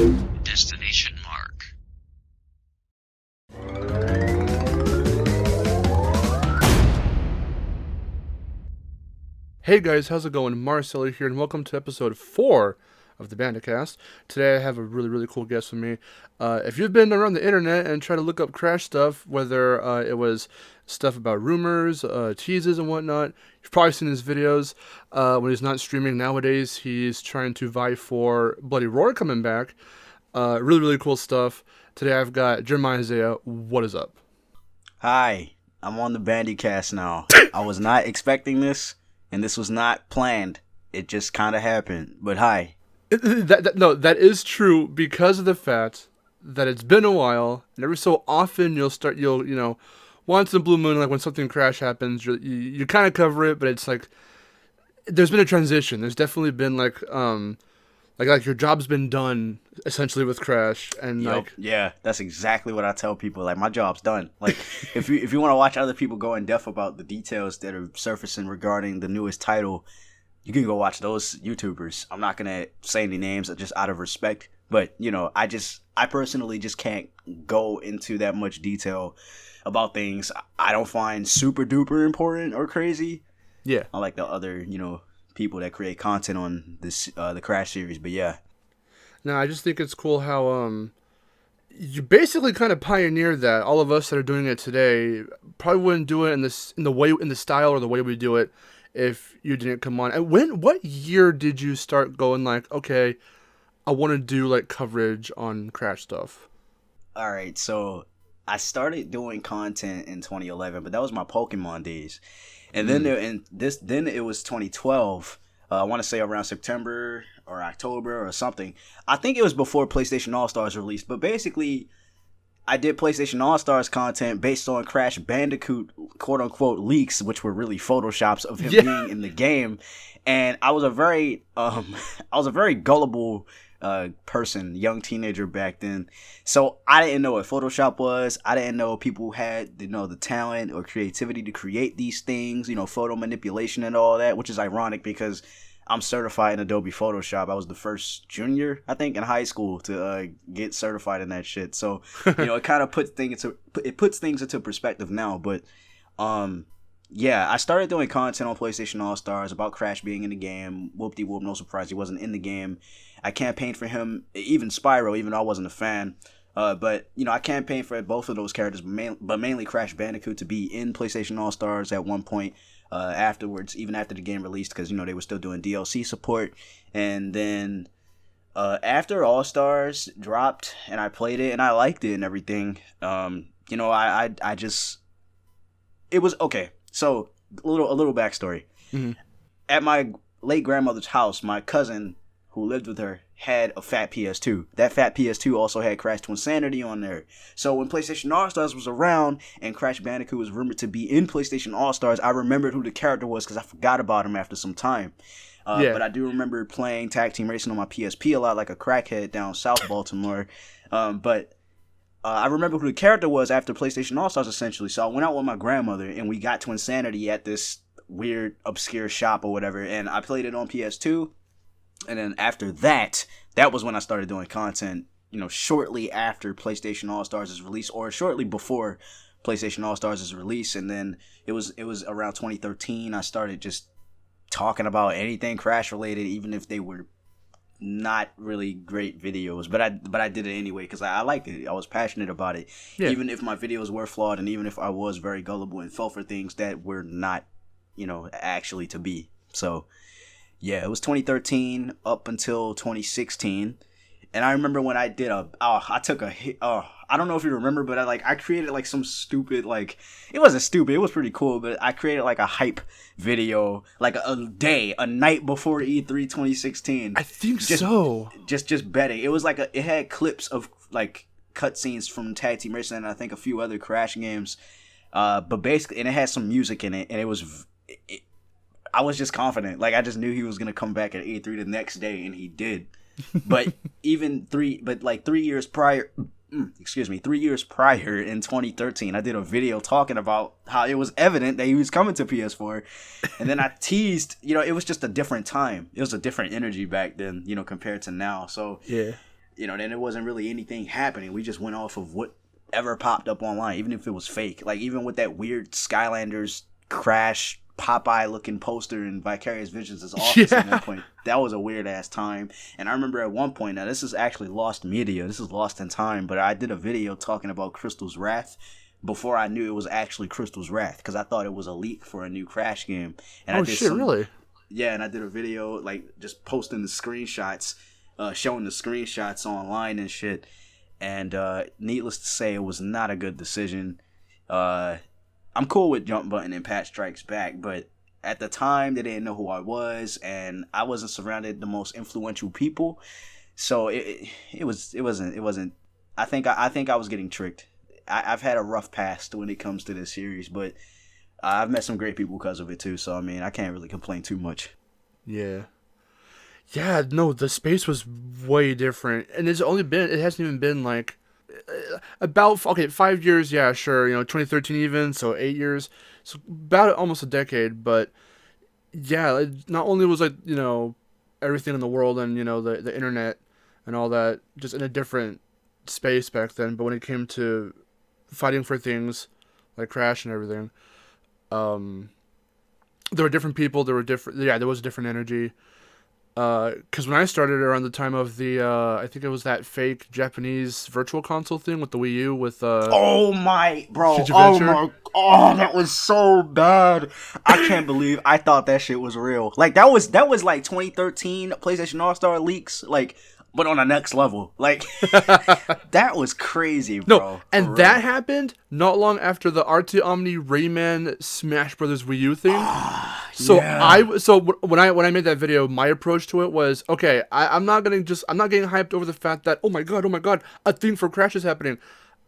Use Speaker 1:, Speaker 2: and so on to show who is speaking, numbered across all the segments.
Speaker 1: Destination mark.
Speaker 2: Hey guys, how's it going? Marcelo here, and welcome to episode 4 of the Bandicast. Today I have a really cool guest with me. If you've been around the internet and tried to look up Crash stuff, whether it was stuff about rumors, teases and whatnot, you've probably seen his videos. When he's not streaming nowadays, he's trying to vie for Bloody Roar coming back. Really cool stuff. Today I've got Jerimiahisaiah. What is up?
Speaker 3: Hi, I'm on the Bandicast now. I was not expecting this. And this was not planned. It just kind of happened. But hi.
Speaker 2: That is true because of the fact that it's been a while, and every so often you'll once in a blue moon, like when something crash happens, you kind of cover it, but it's like there's been a transition. There's definitely been like your job's been done essentially with Crash, and
Speaker 3: yeah, that's exactly what I tell people. Like, my job's done. Like, if you want to watch other people go in depth about the details that are surfacing regarding the newest title, you can go watch those YouTubers. I'm not gonna say any names, just out of respect. But I personally just can't go into that much detail about things I don't find super duper important or crazy.
Speaker 2: Yeah,
Speaker 3: I like the other people that create content on this the Crash series, but yeah.
Speaker 2: No, I just think it's cool how you basically kind of pioneered that. All of us that are doing it today probably wouldn't do it in the style or the way we do it if you didn't come on. And what year did you start going like, okay, I want to do like coverage on Crash stuff?
Speaker 3: All right, so I started doing content in 2011, but that was my Pokemon days. And then it was 2012. I want to say around September or October or something. I think it was before PlayStation All-Stars released. But basically, I did PlayStation All-Stars content based on Crash Bandicoot, quote-unquote, leaks, which were really photoshops of him being in the game. And I was a very gullible person, young teenager back then. So I didn't know what Photoshop was. I didn't know people had the talent or creativity to create these things, photo manipulation and all that, which is ironic because I'm certified in Adobe Photoshop. I was the first junior, I think, in high school to get certified in that shit. So, it kind of puts things into perspective now. But yeah, I started doing content on PlayStation All-Stars about Crash being in the game. Whoop-de-whoop, no surprise, he wasn't in the game. I campaigned for him, even Spyro, even though I wasn't a fan. But I campaigned for both of those characters, but mainly Crash Bandicoot to be in PlayStation All-Stars at one point afterwards, even after the game released, because, they were still doing DLC support. And then after All-Stars dropped and I played it and I liked it and everything, I just... It was... Okay, so a little backstory. Mm-hmm. At my late grandmother's house, my cousin who lived with her had a fat PS2. That fat PS2 also had Crash Twinsanity on there. So when PlayStation All-Stars was around and Crash Bandicoot was rumored to be in PlayStation All-Stars, I remembered who the character was because I forgot about him after some time. But I do remember playing Tag Team Racing on my PSP a lot like a crackhead down South Baltimore. But I remember who the character was after PlayStation All-Stars, essentially. So I went out with my grandmother and we got Twinsanity at this weird, obscure shop or whatever. And I played it on PS2. And then after that was when I started doing content, shortly after PlayStation All-Stars is released or shortly before PlayStation All-Stars is released. And then it was around 2013 I started just talking about anything Crash related, even if they were not really great videos. But I did it anyway because I liked it. I was passionate about it. Yeah. Even if my videos were flawed and even if I was very gullible and fell for things that were not, actually to be. So... yeah, it was 2013 up until 2016, and I remember when I did I took a hit. I don't know if you remember, but I created like some stupid it wasn't stupid. It was pretty cool, but I created like a hype video like a night before E3 2016.
Speaker 2: I think so.
Speaker 3: Just betting. It was it had clips of like cutscenes from Tag Team Racing and I think a few other Crash games, but basically, and it had some music in it, and it was. I was just confident. I just knew he was going to come back at E3 the next day, and he did. But 3 years prior, 3 years prior in 2013, I did a video talking about how it was evident that he was coming to PS4. And then I teased, it was just a different time. It was a different energy back then, compared to now. So
Speaker 2: yeah.
Speaker 3: then there wasn't really anything happening. We just went off of whatever popped up online, even if it was fake. Like, even with that weird Skylanders Crash Popeye looking poster in Vicarious Visions' office at one point. That was a weird ass time. And I remember at one point, now this is actually lost media, this is lost in time, but I did a video talking about Crystal's Wrath before I knew it was actually Crystal's Wrath, because I thought it was a leak for a new Crash game. And
Speaker 2: really?
Speaker 3: Yeah, and I did a video like just posting the screenshots, showing the screenshots online and shit. And needless to say, it was not a good decision. I'm cool with Jump Button and Pat Strikes Back, but at the time they didn't know who I was, and I wasn't surrounded the most influential people, so it wasn't. I think I was getting tricked. I've had a rough past when it comes to this series, but I've met some great people because of it too. So I mean, I can't really complain too much.
Speaker 2: Yeah. Yeah, no, the space was way different, and it hasn't even been like about 5 years. Yeah, sure, 2013 even, so 8 years, so about almost a decade. But yeah, not only was like everything in the world and the internet and all that just in a different space back then, but when it came to fighting for things like Crash and everything, there were different people. There was a different energy. Because when I started around the time of the, I think it was that fake Japanese virtual console thing with the Wii U with,
Speaker 3: oh my, bro,
Speaker 2: Huge
Speaker 3: oh
Speaker 2: Adventure.
Speaker 3: my, that was so bad. I can't believe I thought that shit was real. Like, that was like 2013 PlayStation All-Star leaks, like, but on the next level. Like, that was crazy, bro.
Speaker 2: No, and that happened not long after the Arte Omni Rayman Smash Brothers Wii U thing. So
Speaker 3: yeah.
Speaker 2: when I made that video, my approach to it was, okay, I'm not getting hyped over the fact that oh my god, a thing for Crash is happening.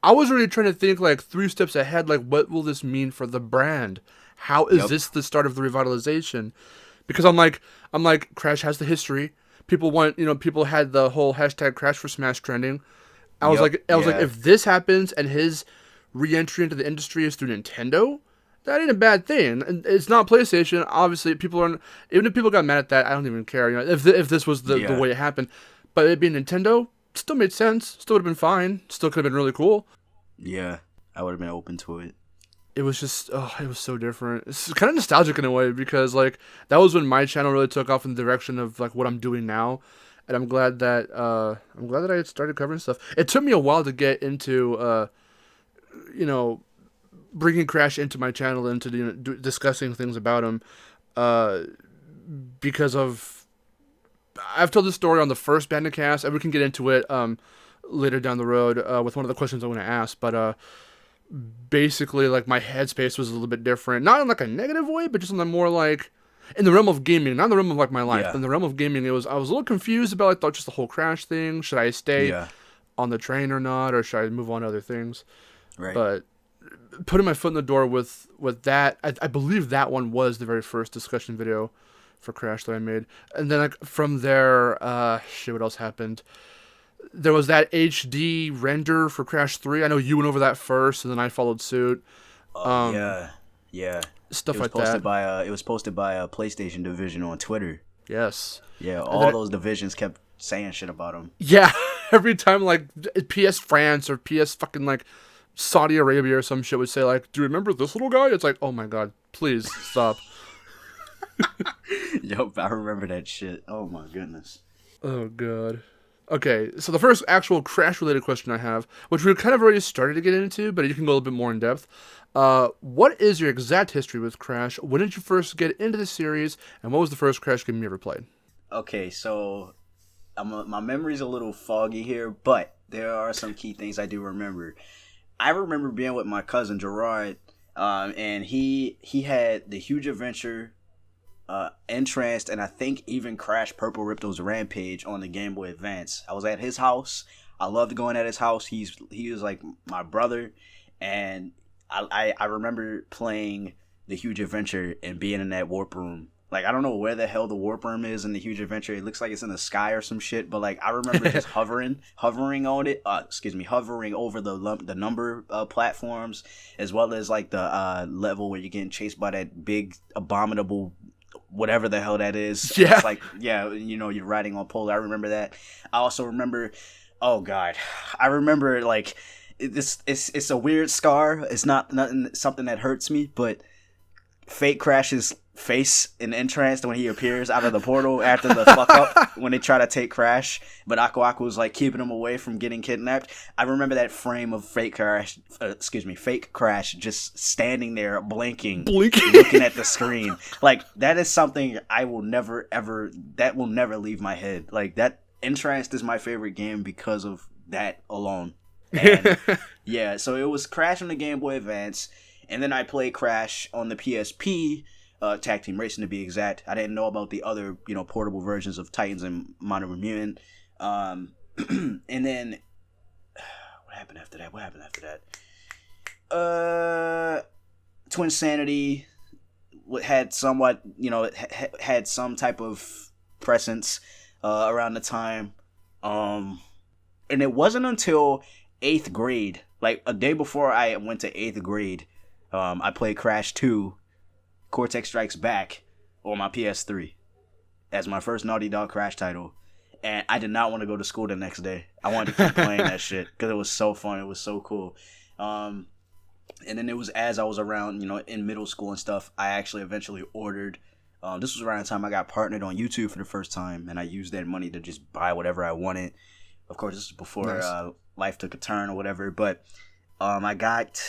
Speaker 2: I was really trying to think like 3 steps ahead, like what will this mean for the brand? How is this the start of the revitalization? Because I'm like Crash has the history. People had the whole hashtag Crash for Smash trending. I was like, if this happens and his re-entry into the industry is through Nintendo, that ain't a bad thing. And it's not PlayStation. Obviously, even if people got mad at that, I don't even care. If this was the way it happened, but it being Nintendo, still made sense. Still would have been fine. Still could have been really cool.
Speaker 3: Yeah, I would have been open to it.
Speaker 2: It was just, it was so different. It's kind of nostalgic in a way because like that was when my channel really took off in the direction of like what I'm doing now, and I'm glad that I started covering stuff. It took me a while to get into, bringing Crash into my channel and to discussing things about him, because of I've told this story on the first Bandicast, and we can get into it later down the road with one of the questions I want to ask, but. Basically, like, my headspace was a little bit different. Not in, like, a negative way, but just in the more, like, in the realm of gaming. Not in the realm of, like, my life. Yeah. In the realm of gaming, I was a little confused about, like, just the whole Crash thing. Should I stay on the train or not? Or should I move on to other things?
Speaker 3: Right.
Speaker 2: But putting my foot in the door with that, I believe that one was the very first discussion video for Crash that I made. And then, like, from there, what else happened? There was that HD render for Crash 3. I know you went over that first, and then I followed suit.
Speaker 3: Yeah.
Speaker 2: Stuff like that.
Speaker 3: It was posted by a PlayStation division on Twitter.
Speaker 2: Yes.
Speaker 3: Yeah, all those divisions kept saying shit about him.
Speaker 2: Yeah, every time, like, PS France or PS fucking, like, Saudi Arabia or some shit would say, like, do you remember this little guy? It's like, oh my god, please stop.
Speaker 3: Yup, I remember that shit. Oh my goodness.
Speaker 2: Oh god. Okay, so the first actual Crash-related question I have, which we kind of already started to get into, but you can go a little bit more in depth. What is your exact history with Crash? When did you first get into the series, and what was the first Crash game you ever played?
Speaker 3: Okay, so my memory's a little foggy here, but there are some key things I do remember. I remember being with my cousin Gerard, and he had the Huge Adventure, Tranced, and I think even Crash Purple Ripto's Rampage on the Game Boy Advance. I was at his house. I loved going at his house. He was like my brother, and I remember playing the Huge Adventure and being in that warp room. Like, I don't know where the hell the warp room is in the Huge Adventure. It looks like it's in the sky or some shit. But like, I remember just hovering on it. Hovering over the number platforms, as well as like the level where you're getting chased by that big abominable whatever the hell that is.
Speaker 2: Yeah.
Speaker 3: It's like, you're riding on poles. I remember that. I also remember Oh God, I remember like it's a weird scar. It's not nothing something that hurts me, but Fake Crash's face in Entranced when he appears out of the portal after the fuck up when they try to take Crash, but Aku Aku was like keeping him away from getting kidnapped. I remember that frame of Fake Crash just standing there blinking, looking at the screen. Like that is something I will never ever that will never leave my head. Like that Entranced is my favorite game because of that alone. And yeah, so it was Crash on the Game Boy Advance. And then I played Crash on the PSP, Tag Team Racing to be exact. I didn't know about the other, portable versions of Titans and Modern Mutant. And then, what happened after that? Twinsanity had somewhat, had some type of presence around the time. And it wasn't until 8th grade, like a day before I went to 8th grade, I played Crash 2, Cortex Strikes Back on my PS3 as my first Naughty Dog Crash title. And I did not want to go to school the next day. I wanted to keep playing that shit because it was so fun. It was so cool. And then it was as I was around, in middle school and stuff, I actually eventually ordered. This was around the time I got partnered on YouTube for the first time. And I used that money to just buy whatever I wanted. Of course, this was before life took a turn or whatever. But I got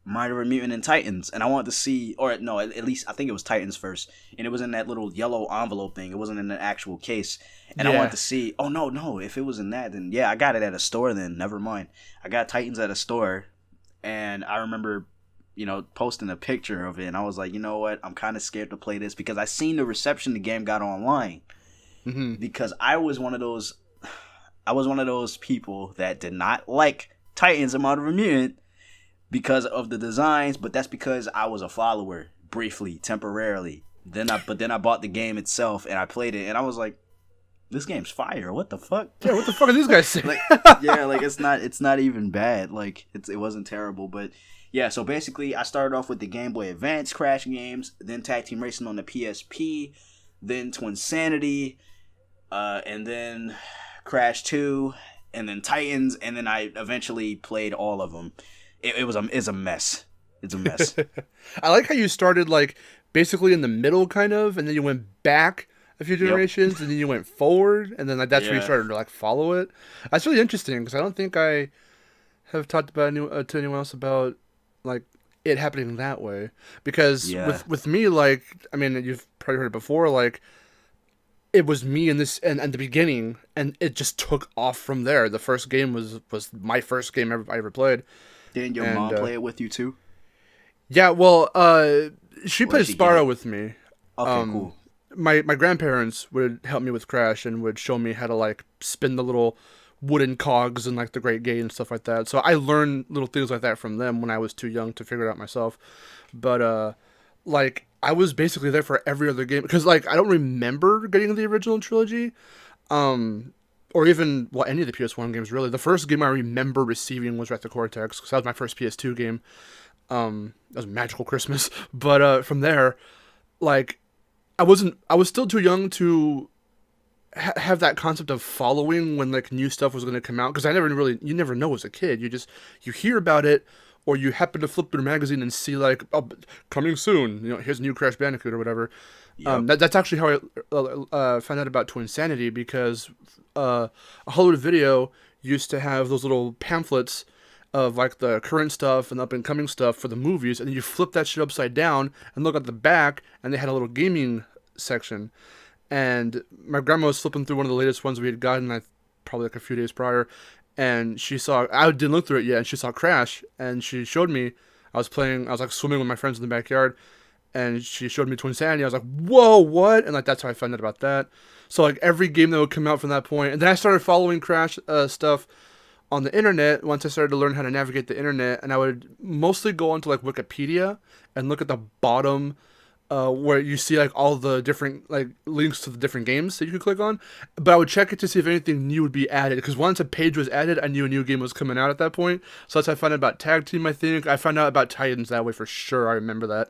Speaker 3: Minor Mutant and Titans, and I wanted to see, or no, at least I think it was Titans first, and it was in that little yellow envelope thing. It wasn't in the actual case, and I wanted to see. Oh no, if it was in that, then yeah, I got it at a store. Then never mind, I got Titans at a store, and I remember, posting a picture of it, and I was like, you know what, I'm kind of scared to play this because I seen the reception the game got online, because I was one of those people that did not like Titans and Modern Mutant because of the designs, but that's because I was a follower briefly, temporarily. Then I bought the game itself and I played it and I was like, this game's fire. What the fuck?
Speaker 2: Yeah, what the fuck are these guys saying?
Speaker 3: It's not even bad. Like it wasn't terrible, but yeah. So basically, I started off with the Game Boy Advance Crash games, then Tag Team Racing on the PSP, then Twinsanity, and then Crash 2, and then Titans, and then I eventually played all of them. It's a mess. It's a mess.
Speaker 2: I like how you started like basically in the middle, kind of, and then you went back a few generations, and then you went forward, and then like that's where you started to like follow it. That's really interesting because I don't think I have talked about to anyone else about like it happening that way. Because with me, like, I mean, you've probably heard it before, like it was me in this and the beginning, and it just took off from there. The first game was my first game I ever played.
Speaker 3: Didn't your mom play it with you too?
Speaker 2: Yeah, well, she played Sparrow with me.
Speaker 3: Okay, cool.
Speaker 2: My grandparents would help me with Crash and would show me how to like spin the little wooden cogs and like the Great Gate and stuff like that. So I learned little things like that from them when I was too young to figure it out myself. But like I was basically there for every other game because like I don't remember getting the original trilogy. Or even, any of the PS1 games, really. The first game I remember receiving was Wreck the Cortex, because that was my first PS2 game. That was Magical Christmas. But from there, like, I was still too young to have that concept of following when, like, new stuff was going to come out. Because you never know as a kid. You hear about it, or you happen to flip through a magazine and see, like, oh, coming soon, here's a new Crash Bandicoot or whatever. Yep. That's actually how I found out about Twinsanity, because Hollywood Video used to have those little pamphlets of like the current stuff and up and coming stuff for the movies, and then you flip that shit upside down and look at the back, and they had a little gaming section. And my grandma was flipping through one of the latest ones we had gotten, probably like a few days prior, and I didn't look through it yet, and she saw Crash, and she showed me. I was like swimming with my friends in the backyard, and she showed me Twinsanity. I was like, whoa, what? And like that's how I found out about that. So like every game that would come out from that point, and then I started following Crash stuff on the internet once I started to learn how to navigate the internet, and I would mostly go onto like Wikipedia and look at the bottom where you see like all the different like links to the different games that you could click on. But I would check it to see if anything new would be added, because once a page was added, I knew a new game was coming out at that point. So that's how I found out about Tag Team. I think I found out about Titans that way for sure. I remember that.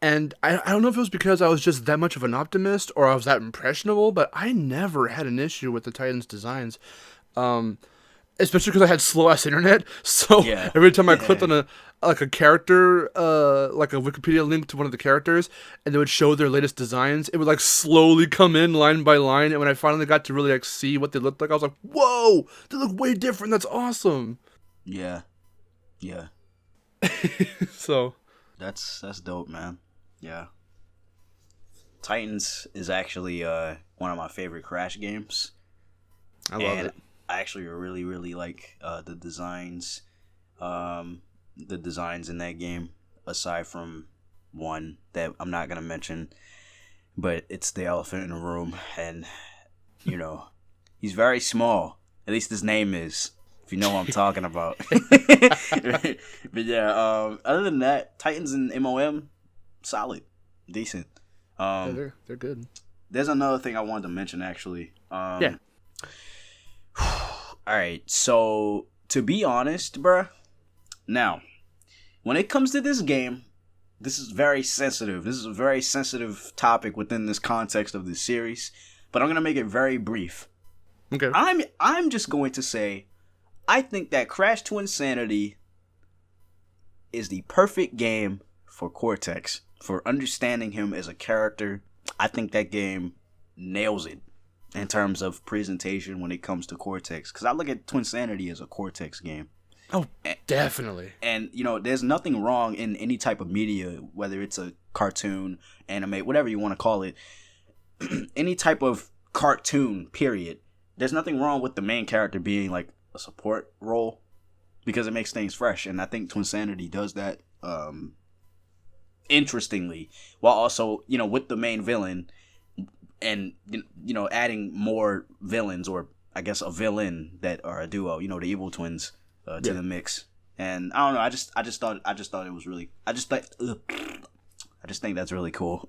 Speaker 2: And I don't know if it was because I was just that much of an optimist or I was that impressionable, but I never had an issue with the Titans designs. Um, Especially because I had slow ass internet. So
Speaker 3: Yeah.
Speaker 2: every time I clicked on a character, like a Wikipedia link to one of the characters, and they would show their latest designs, it would like slowly come in line by line. And when I finally got to really like see what they looked like, I was like, "Whoa, they look way different. That's awesome."
Speaker 3: Yeah. Yeah.
Speaker 2: So
Speaker 3: That's dope, man. Yeah. Titans is actually one of my favorite Crash games.
Speaker 2: I love
Speaker 3: And
Speaker 2: it.
Speaker 3: I actually really, really like the designs. The designs in that game, aside from one that I'm not gonna mention, but it's the elephant in the room, and you know, he's very small. At least his name is. If you know what I'm talking about. But yeah, other than that, Titans and MOM, solid, decent.
Speaker 2: Yeah, they're good.
Speaker 3: There's another thing I wanted to mention actually.
Speaker 2: Yeah.
Speaker 3: All right, so to be honest, bruh, now when it comes to this game, this is very sensitive. This is a very sensitive topic within this context of this series, but I'm gonna make it very brief.
Speaker 2: Okay.
Speaker 3: I'm just going to say, I think that Crash Twinsanity is the perfect game for Cortex, for understanding him as a character. I think that game nails it in terms of presentation when it comes to Cortex, because I look at Twinsanity as a Cortex game.
Speaker 2: Oh, definitely.
Speaker 3: And you know, there's nothing wrong in any type of media, whether it's a cartoon, anime, whatever you want to call it, any type of cartoon, period. There's nothing wrong with the main character being like a support role, because it makes things fresh, and I think Twinsanity does that interestingly, while also, you know, with the main villain, and you know, adding more villains, or I guess a villain that are a duo, you know, the evil twins, to the mix. And I don't know, I just thought it was really, I just think that's really cool.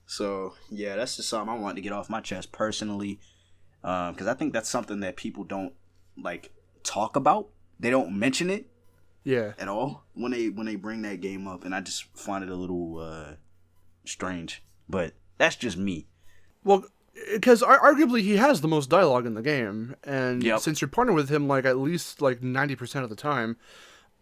Speaker 3: So yeah, that's just something I wanted to get off my chest personally, because I think that's something that people don't like talk about. They don't mention it,
Speaker 2: Yeah.
Speaker 3: at all when they bring that game up, and I just find it a little strange. But that's just me.
Speaker 2: Well, because arguably he has the most dialogue in the game, and
Speaker 3: Yep.
Speaker 2: since you're partnered with him like at least like 90% of the time,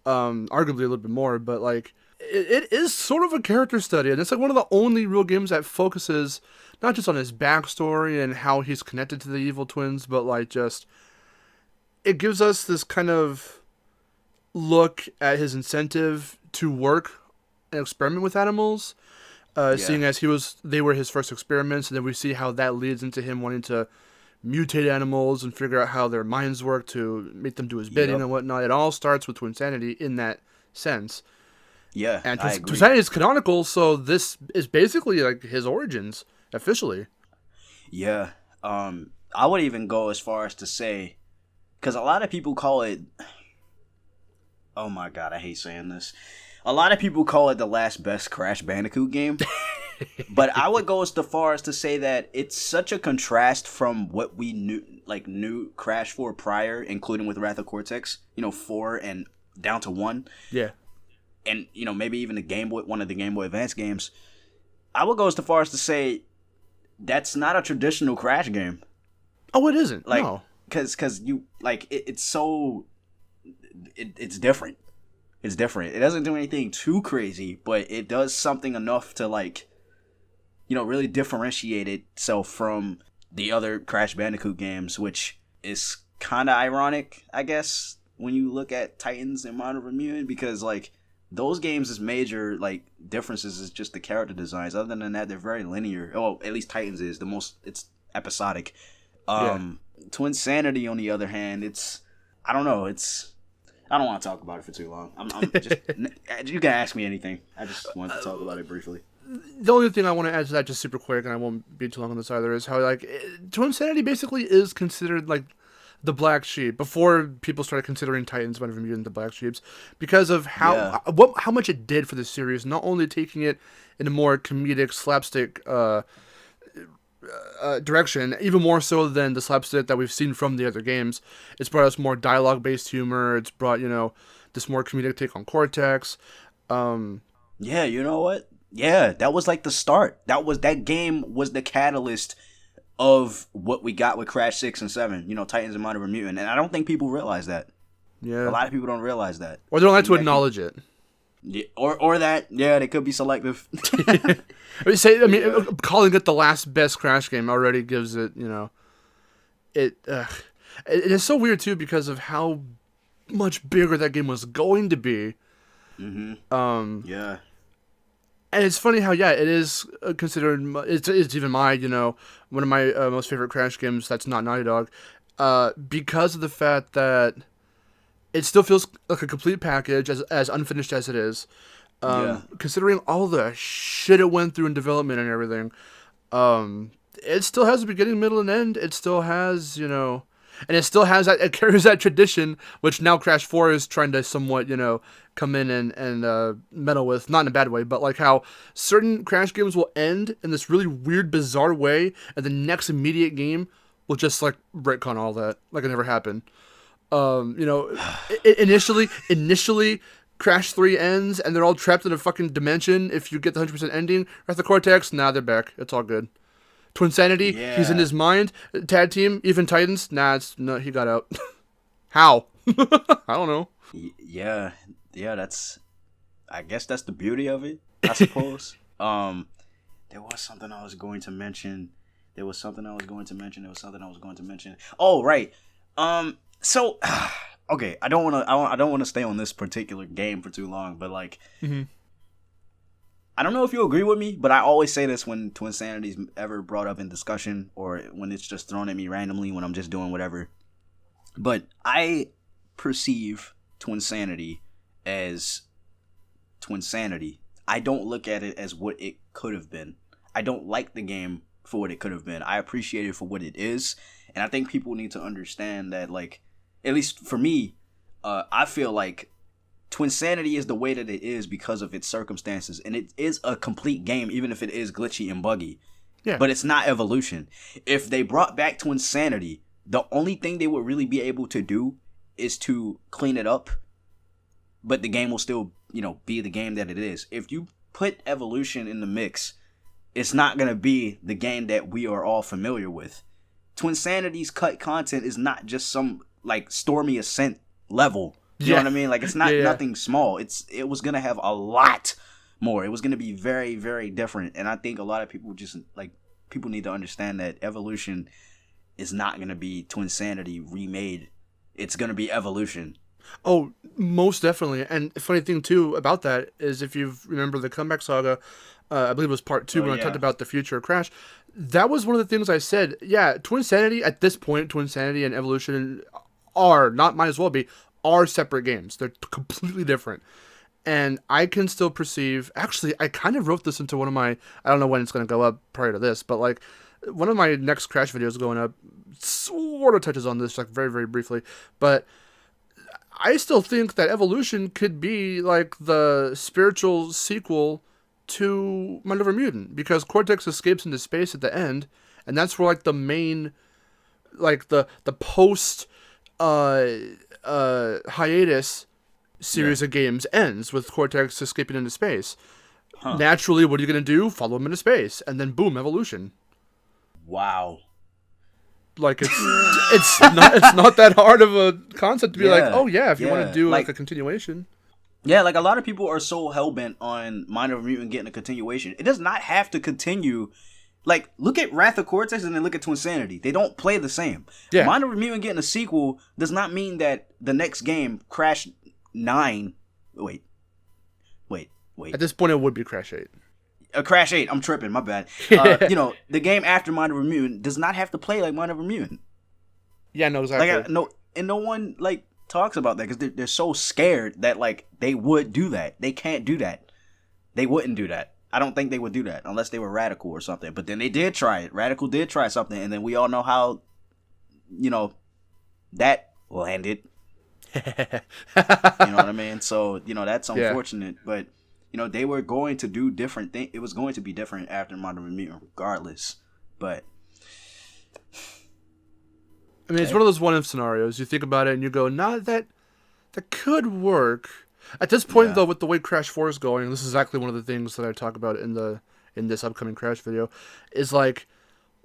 Speaker 2: arguably a little bit more, but like it is sort of a character study, and it's like one of the only real games that focuses not just on his backstory and how he's connected to the evil twins, but like just it gives us this kind of look at his incentive to work and experiment with animals. Seeing as they were his first experiments, and then we see how that leads into him wanting to mutate animals and figure out how their minds work to make them do his bidding and whatnot. It all starts with Twinsanity in that sense.
Speaker 3: Yeah,
Speaker 2: And
Speaker 3: I agree.
Speaker 2: Twinsanity is canonical, so this is basically like his origins officially.
Speaker 3: Yeah, I would even go as far as to say, because a lot of people call it. Oh my god, I hate saying this. A lot of people call it the last best Crash Bandicoot game. But I would go as far as to say that it's such a contrast from what we knew Crash for prior, including with Wrath of Cortex, 4 and down to 1.
Speaker 2: Yeah.
Speaker 3: And, maybe even one of the Game Boy Advance games. I would go as far as to say that's not a traditional Crash game.
Speaker 2: Oh, it isn't.
Speaker 3: Like,
Speaker 2: no.
Speaker 3: Because you, like, it's so... It's different. It's different. It doesn't do anything too crazy, but it does something enough to, like, really differentiate itself from the other Crash Bandicoot games, which is kind of ironic, I guess, when you look at Titans and Modern Reunion, because, like, those games' major, like, differences is just the character designs. Other than that, they're very linear. Well, at least Titans is it's episodic. Twinsanity, on the other hand, I don't know, I don't want to talk about it for too long. I'm just, you can ask me anything. I just wanted to talk about it briefly.
Speaker 2: The only thing I want to add to that, just super quick, and I won't be too long on this either, is how, like, Twinsanity basically is considered, like, the black sheep before people started considering Titans Whenever Mutant the black sheeps, because of how much it did for the series, not only taking it in a more comedic slapstick direction, even more so than the slapstick that we've seen from the other games. It's brought us more dialogue-based humor. It's brought, this more comedic take on Cortex.
Speaker 3: Yeah, you know what? Yeah, that was like the start. That game was the catalyst of what we got with Crash 6 and 7. You know, Titans and Mind of a Mutant, and I don't think people realize that. A
Speaker 2: Yeah.
Speaker 3: lot of people don't realize that.
Speaker 2: Or they don't like
Speaker 3: Maybe
Speaker 2: to
Speaker 3: that
Speaker 2: acknowledge it.
Speaker 3: Yeah, or that. Yeah, they could be selective.
Speaker 2: Calling it the last best Crash game already gives it, it. It is so weird too because of how much bigger that game was going to be.
Speaker 3: Yeah.
Speaker 2: And it's funny how, it is considered, it's even my, one of my most favorite Crash games that's not Naughty Dog, because of the fact that it still feels like a complete package, as unfinished as it is. Considering all the shit it went through in development and everything, it still has a beginning, middle, and end. It still has, and it still has that, it carries that tradition, which now Crash 4 is trying to somewhat, come in and meddle with, not in a bad way, but like how certain Crash games will end in this really weird, bizarre way, and the next immediate game will just like retcon all that, like it never happened. Initially, Crash 3 ends, and they're all trapped in a fucking dimension. If you get the 100% ending, Wrath of Cortex, nah, they're back. It's all good. Twinsanity, he's in his mind. Tag team, even Titans, no, he got out. How? I don't know.
Speaker 3: Yeah, I guess that's the beauty of it, I suppose. There was something I was going to mention. Oh, right. So, okay, I don't want to stay on this particular game for too long, but like, I don't know if you agree with me, but I always say this when Twinsanity's ever brought up in discussion or when it's just thrown at me randomly when I'm just doing whatever. But I perceive Twinsanity as Twinsanity. I don't look at it as what it could have been. I don't like the game for what it could have been. I appreciate it for what it is, and I think people need to understand that, like, at least for me, I feel like Twinsanity is the way that it is because of its circumstances, and it is a complete game, even if it is glitchy and buggy.
Speaker 2: Yeah.
Speaker 3: But it's not evolution. If they brought back Twinsanity, the only thing they would really be able to do is to clean it up, but the game will still, be the game that it is. If you put evolution in the mix, it's not going to be the game that we are all familiar with. Twinsanity's cut content is not just some, like, Stormy Ascent level. You know what I mean? Like, it's not nothing small. It was going to have a lot more. It was going to be very, very different. And I think a lot of people people need to understand that evolution is not going to be Twinsanity remade. It's going to be evolution.
Speaker 2: Oh, most definitely. And the funny thing, too, about that is if you remember the Comeback Saga, I believe it was part 2 when I talked about the future of Crash, that was one of the things I said. Yeah, Twinsanity, at this point, Twinsanity and Evolution might as well be, are separate games. They're completely different. And I can still perceive, actually, I kind of wrote this into one of my, I don't know when it's going to go up prior to this, but like one of my next Crash videos going up sort of touches on this, like very, very briefly. But I still think that Evolution could be like the spiritual sequel to Mind Over Mutant, because Cortex escapes into space at the end, and that's where like the main, like the post hiatus series of games ends with Cortex escaping into space. Naturally, what are you going to do? Follow him into space, and then boom, evolution.
Speaker 3: Wow.
Speaker 2: Like it's not that hard of a concept to be like, oh yeah, if you want to do like a continuation.
Speaker 3: Yeah, like a lot of people are so hell-bent on Mind Over Mutant getting a continuation. It does not have to continue. Like, look at Wrath of Cortex and then look at Twinsanity. They don't play the same. Yeah. Mind Over Mutant getting a sequel does not mean that the next game, Crash 9... Wait.
Speaker 2: At this point, it would be Crash 8.
Speaker 3: Crash 8. I'm tripping. My bad. The game after Mind Over Mutant does not have to play like Mind Over Mutant.
Speaker 2: Yeah, no, exactly.
Speaker 3: Like, no one, like, talks about that because they're so scared that, like, they would do that. They can't do that. They wouldn't do that. I don't think they would do that unless they were Radical or something. But then they did try it. Radical did try something, and then we all know how, that landed. You know what I mean? So, that's unfortunate. Yeah. But, they were going to do different things. It was going to be different after Mind Over Mutant regardless. But...
Speaker 2: I mean, it's one of those what-if scenarios. You think about it and you go, that could work. At this point,
Speaker 3: Yeah.
Speaker 2: though, with the way Crash 4 is going, this is exactly one of the things that I talk about in this upcoming Crash video, is like,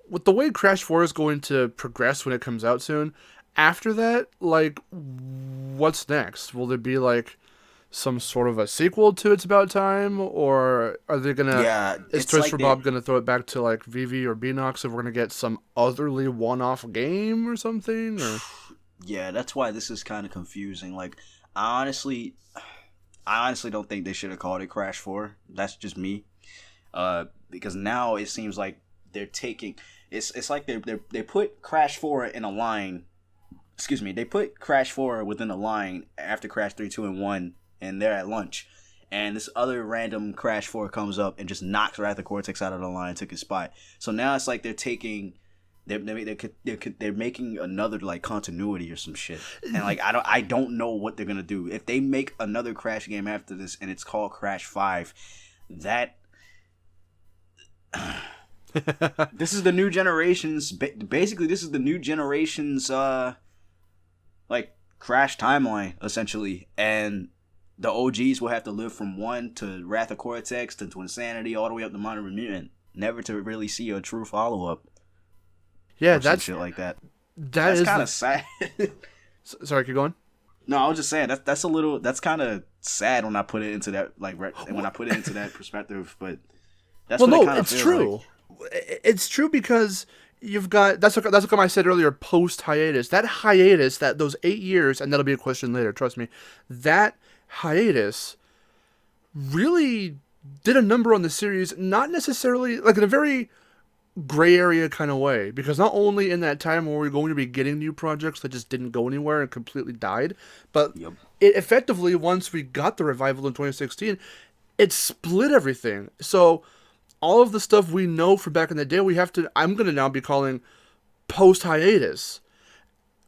Speaker 2: with the way Crash 4 is going to progress when it comes out soon, after that, like, what's next? Will there be, like, some sort of a sequel to It's About Time? Or are they gonna...
Speaker 3: Yeah,
Speaker 2: Is
Speaker 3: it's
Speaker 2: Toys
Speaker 3: like
Speaker 2: for
Speaker 3: they
Speaker 2: Bob gonna throw it back to, like, VV or Beanox if we're gonna get some otherly one-off game or something? Or...
Speaker 3: Yeah, that's why this is kind of confusing. Like, I honestly don't think they should have called it Crash 4. That's just me. Because now it seems like they're taking... It's like they put Crash 4 in a line. Excuse me. They put Crash 4 within a line after Crash 3, 2, and 1, and they're at lunch. And this other random Crash 4 comes up and just knocks Wrath of Cortex out of the line and took his spot. So now it's like they're taking... They're making another like continuity or some shit, and like I don't know what they're gonna do if they make another Crash game after this and it's called Crash 5. That this is the new generation's basically this is the new generation's like Crash timeline essentially, and the OGs will have to live from 1 to Wrath of Cortex to Twinsanity all the way up to Minor Mutant, never to really see a true follow up.
Speaker 2: Yeah, that's
Speaker 3: shit like that.
Speaker 2: That's
Speaker 3: kind of sad.
Speaker 2: Sorry, keep going.
Speaker 3: No, I was just saying that's kind of sad when I put it into that when I put it into that perspective. But that's
Speaker 2: well,
Speaker 3: what
Speaker 2: no,
Speaker 3: it kind of
Speaker 2: it's
Speaker 3: feels
Speaker 2: true.
Speaker 3: Like.
Speaker 2: It's true because you've got that's what I said earlier. Post hiatus, that those 8 years, and that'll be a question later. Trust me, that hiatus really did a number on the series. Not necessarily like in a very gray area kind of way, because not only in that time where we're going to be getting new projects that just didn't go anywhere and completely died, but it effectively, once we got the revival in 2016, it split everything. So all of the stuff we know from back in the day, I'm going to now be calling post-hiatus.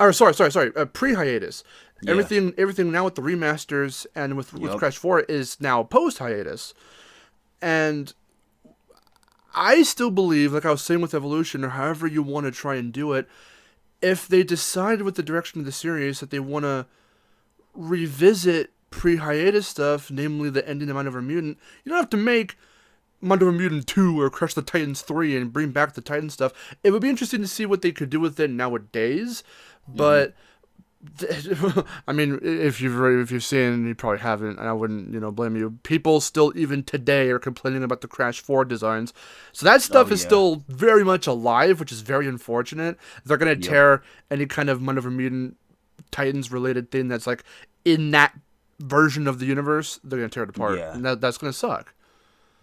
Speaker 2: Or sorry, pre-hiatus. Yeah. Everything now with the remasters and with Crash 4 is now post-hiatus. And I still believe, like I was saying with Evolution, or however you want to try and do it, if they decide with the direction of the series that they want to revisit pre-hiatus stuff, namely the ending of Mind Over Mutant, you don't have to make Mind Over Mutant 2 or Crush the Titans 3 and bring back the Titan stuff. It would be interesting to see what they could do with it nowadays, but... I mean, if you've seen, you probably haven't, and I wouldn't, blame you. People still, even today, are complaining about the Crash 4 designs. So that stuff is still very much alive, which is very unfortunate. They're gonna tear any kind of Mind Over Mutant Titans related thing that's like in that version of the universe. They're gonna tear it apart, and that's gonna suck.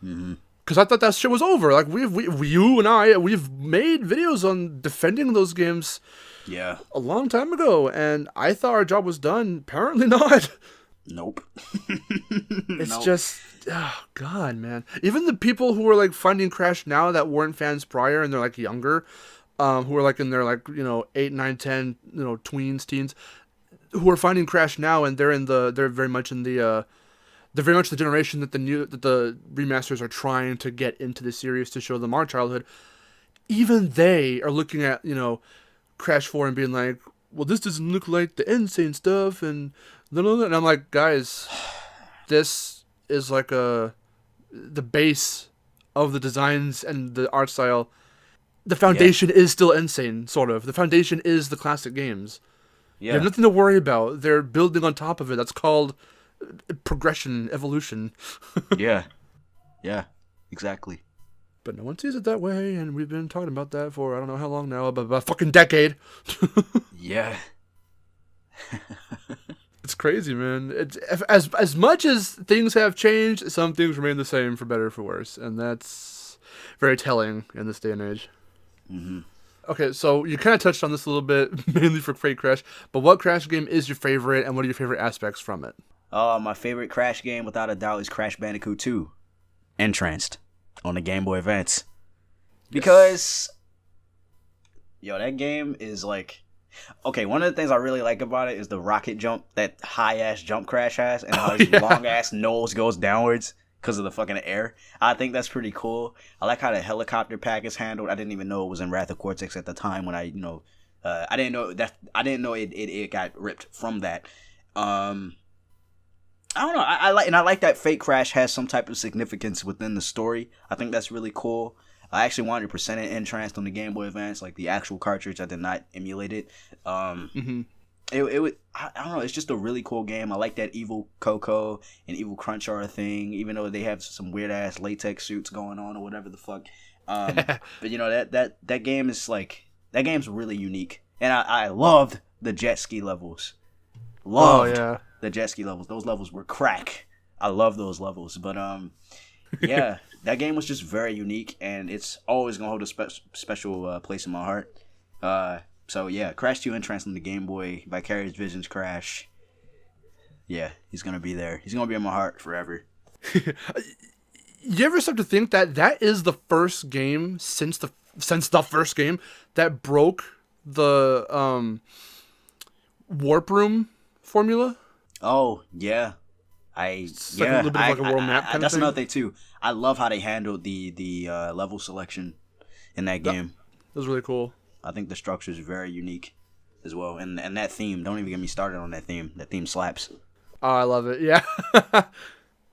Speaker 2: Because I thought that shit was over. Like you and I, we've made videos on defending those games.
Speaker 3: Yeah.
Speaker 2: A long time ago, and I thought our job was done. Apparently not.
Speaker 3: Nope.
Speaker 2: It's just, oh God, man. Even the people who are like finding Crash now that weren't fans prior, and they're like younger, who are like in their 8, 9, 10, tweens, teens, who are finding Crash now, and they're very much the generation that the remasters are trying to get into the series to show them our childhood. Even they are looking at, Crash 4 and being like, well, this doesn't look like the insane stuff, and I'm like, guys, this is like the base of the designs and the art style. The foundation is still insane, sort of. The foundation is the classic games. Yeah. You have nothing to worry about. They're building on top of it. That's called progression, evolution.
Speaker 3: Yeah, exactly.
Speaker 2: But no one sees it that way, and we've been talking about that for I don't know how long now, about a fucking decade.
Speaker 3: Yeah.
Speaker 2: It's crazy, man. It's as much as things have changed, some things remain the same for better or for worse, and that's very telling in this day and age.
Speaker 3: Mm-hmm.
Speaker 2: Okay, so you kind of touched on this a little bit, mainly for Freight Crash, but what Crash game is your favorite, and what are your favorite aspects from it?
Speaker 3: My favorite Crash game, without a doubt, is Crash Bandicoot 2 and Tranced on the Game Boy Advance. Because, that game is like... Okay, one of the things I really like about it is the rocket jump, that high-ass jump Crash has, and how his long-ass nose goes downwards because of the fucking air. I think that's pretty cool. I like how the helicopter pack is handled. I didn't even know it was in Wrath of Cortex at the time when I didn't know it got ripped from that. I don't know. I like that Fake Crash has some type of significance within the story. I think that's really cool. I actually wanted to present it in Tranced on the Game Boy Advance, like the actual cartridge. I did not emulate it. It would, I don't know. It's just a really cool game. I like that Evil Coco and Evil Crunch are a thing, even though they have some weird ass latex suits going on or whatever the fuck. But you know that game is like that game's really unique, and I loved the jet ski levels. Loved the jet ski levels. Those levels were crack. I love those levels. But yeah, that game was just very unique, and it's always gonna hold a special place in my heart. So yeah, Crash 2 Entrance on the Game Boy, Vicarious Visions Crash. Yeah, he's gonna be there. He's gonna be in my heart forever.
Speaker 2: You ever start to think that is the first game since the first game that broke the warp room formula?
Speaker 3: Oh yeah,
Speaker 2: It's like a little bit of like a world map kind of
Speaker 3: that's
Speaker 2: thing.
Speaker 3: another thing too. I love how they handled the level selection in that game.
Speaker 2: That was really cool.
Speaker 3: I think the structure is very unique as well, and that theme. Don't even get me started on that theme. That theme slaps.
Speaker 2: Oh, I love it. Yeah.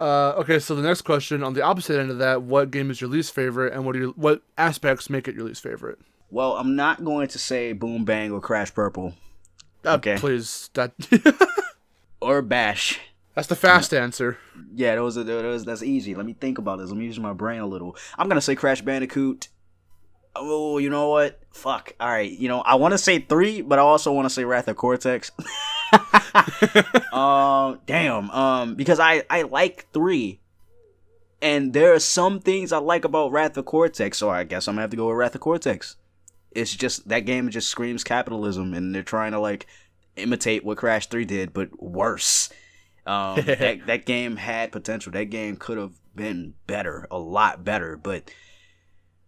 Speaker 2: Okay, so the next question on the opposite end of that: what game is your least favorite, and what aspects make it your least favorite?
Speaker 3: Well, I'm not going to say Boom Bang or Crash Purple. Okay.
Speaker 2: Please,
Speaker 3: Or Bash.
Speaker 2: That's the fast answer.
Speaker 3: Yeah, that's easy. Let me think about this. Let me use my brain a little. I'm gonna say Crash Bandicoot. Oh, you know what? Fuck. All right. You know, I want to say 3, but I also want to say Wrath of Cortex. Damn. Because I like 3, and there are some things I like about Wrath of Cortex, so I guess I'm gonna have to go with Wrath of Cortex. It's just that game just screams capitalism, and they're trying to like imitate what Crash 3 did, but worse. That game had potential. That game could have been better, a lot better, but.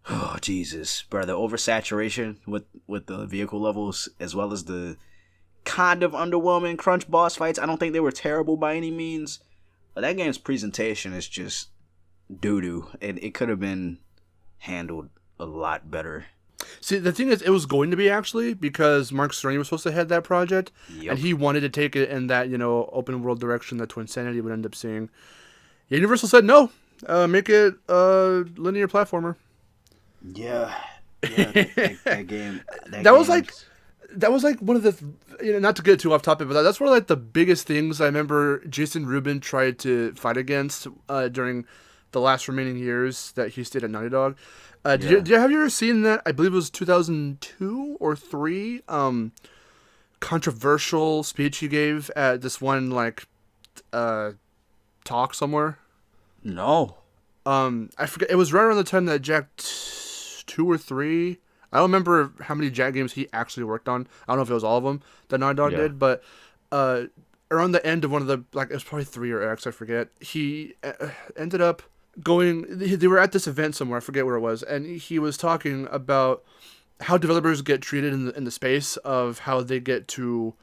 Speaker 3: Oh Jesus, bro! The oversaturation with the vehicle levels, as well as the kind of underwhelming crunch boss fights. I don't think they were terrible by any means, but that game's presentation is just doo doo, and it could have been handled a lot better.
Speaker 2: See, the thing is, it was going to be actually because Mark Cerny was supposed to head that project, and he wanted to take it in that open world direction that Twinsanity would end up seeing. Universal said no, make it a linear platformer.
Speaker 3: Yeah, that game.
Speaker 2: That was like one of the, not to get too off topic, but that's one of like the biggest things I remember Jason Rubin tried to fight against during the last remaining years that he stayed at Naughty Dog. Have you ever seen that? I believe it was 2002 or 3. Controversial speech he gave at this one like talk somewhere.
Speaker 3: No.
Speaker 2: I forget. It was right around the time that Jack 2 or 3. I don't remember how many Jack games he actually worked on. I don't know if it was all of them that Naughty Dog did, but around the end of one of the, like, it was probably 3 or X, I forget. He ended up going. They were at this event somewhere. I forget where it was, and he was talking about how developers get treated in the space of how they get to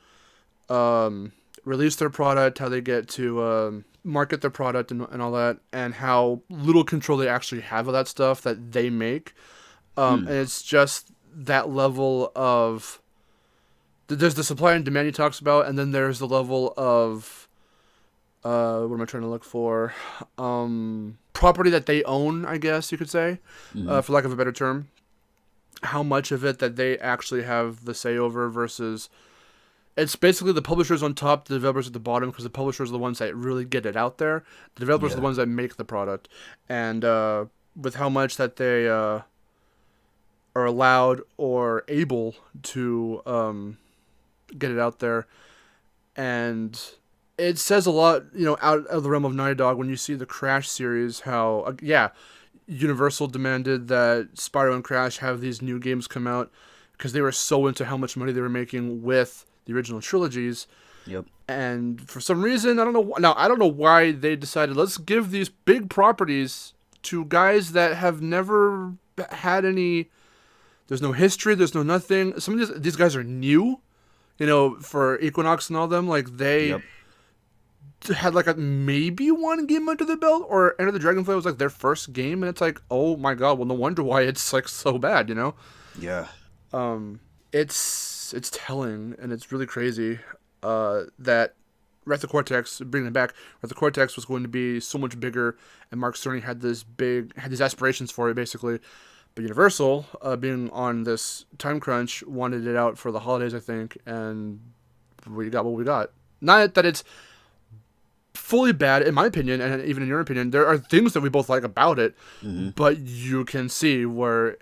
Speaker 2: release their product, how they get to market their product and all that, and how little control they actually have of that stuff that they make. And it's just that level of, there's the supply and demand he talks about, and then there's the level of, what am I trying to look for? Property that they own, I guess you could say, for lack of a better term. How much of it that they actually have the say over versus, it's basically the publishers on top, the developers at the bottom, because the publishers are the ones that really get it out there. The developers are the ones that make the product. And with how much that they are allowed or able to get it out there. And it says a lot, out of the realm of Naughty Dog when you see the Crash series, how, Universal demanded that Spyro and Crash have these new games come out because they were so into how much money they were making with the original trilogies.
Speaker 3: Yep. And
Speaker 2: for some reason, I don't know. Now, I don't know why they decided, let's give these big properties to guys that have never had any. There's no history. There's no nothing. Some of these guys are new, for Equinox and all them. Like, they had like maybe one game under the belt, or Enter the Dragonfly was like their first game, and it's like, oh my god, well, no wonder why it's like so bad,
Speaker 3: Yeah.
Speaker 2: It's telling, and it's really crazy that Wrath of Cortex, bringing it back, Wrath of Cortex was going to be so much bigger, and Mark Cerny had these aspirations for it, basically. But Universal, being on this time crunch, wanted it out for the holidays, I think, and we got what we got. Not that it's fully bad, in my opinion, and even in your opinion. There are things that we both like about it, but you can see where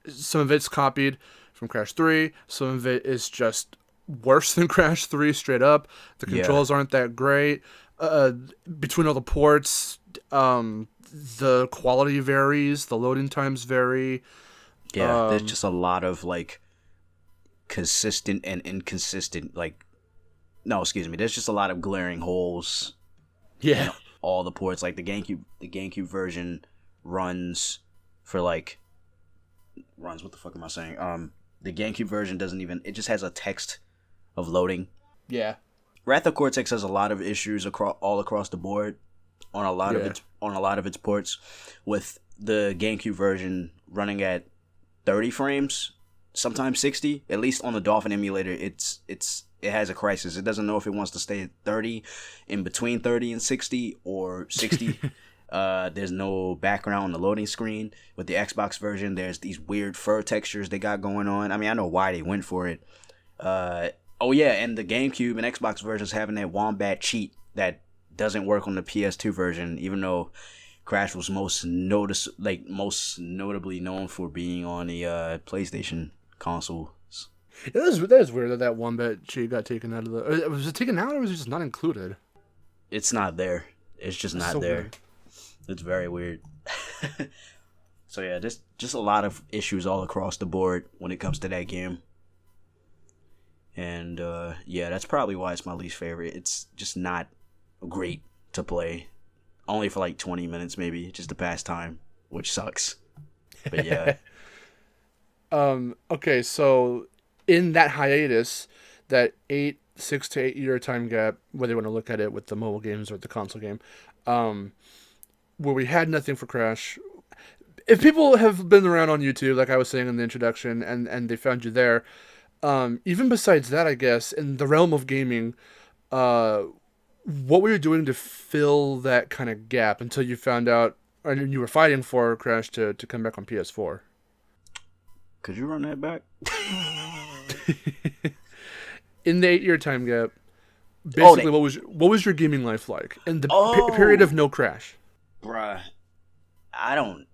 Speaker 2: some of it's copied from Crash 3, some of it is just worse than Crash 3 straight up. The controls aren't that great. Between all the ports, the quality varies, the loading times vary.
Speaker 3: Yeah, there's just a lot of like consistent and inconsistent there's just a lot of glaring holes.
Speaker 2: Yeah.
Speaker 3: In all the ports. Like the GameCube version runs what the fuck am I saying? The GameCube version doesn't even, it just has a text of loading.
Speaker 2: Yeah.
Speaker 3: Wrath of Cortex has a lot of issues all across the board on a lot of its ports, with the GameCube version running at 30 frames, sometimes 60. At least on the Dolphin emulator, it has a crisis. It doesn't know if it wants to stay at 30, in between 30 and 60, or 60. There's no background on the loading screen. With the Xbox version, there's these weird fur textures they got going on. I mean, I know why they went for it. And the GameCube and Xbox versions having that wombat cheat that doesn't work on the PS2 version, even though Crash was most notably known for being on the PlayStation console.
Speaker 2: That is weird that wombat cheat got taken out of the... Was it taken out, or was it just not included?
Speaker 3: It's not there. It's just not so there. Weird. It's very weird. So yeah, there's just a lot of issues all across the board when it comes to that game. And that's probably why it's my least favorite. It's just not great to play. Only for like 20 minutes maybe, just to pass time, which sucks. But yeah.
Speaker 2: Okay, so in that hiatus, that 6 to 8 year time gap, whether you want to look at it with the mobile games or the console game, where we had nothing for Crash. If people have been around on YouTube, like I was saying in the introduction, and they found you there, even besides that, I guess, in the realm of gaming, what were you doing to fill that kind of gap until you found out, and you were fighting for Crash to come back on PS4?
Speaker 3: Could you run that back?
Speaker 2: In the 8 year time gap, basically, what was your gaming life like in the period of no Crash?
Speaker 3: Bruh, I don't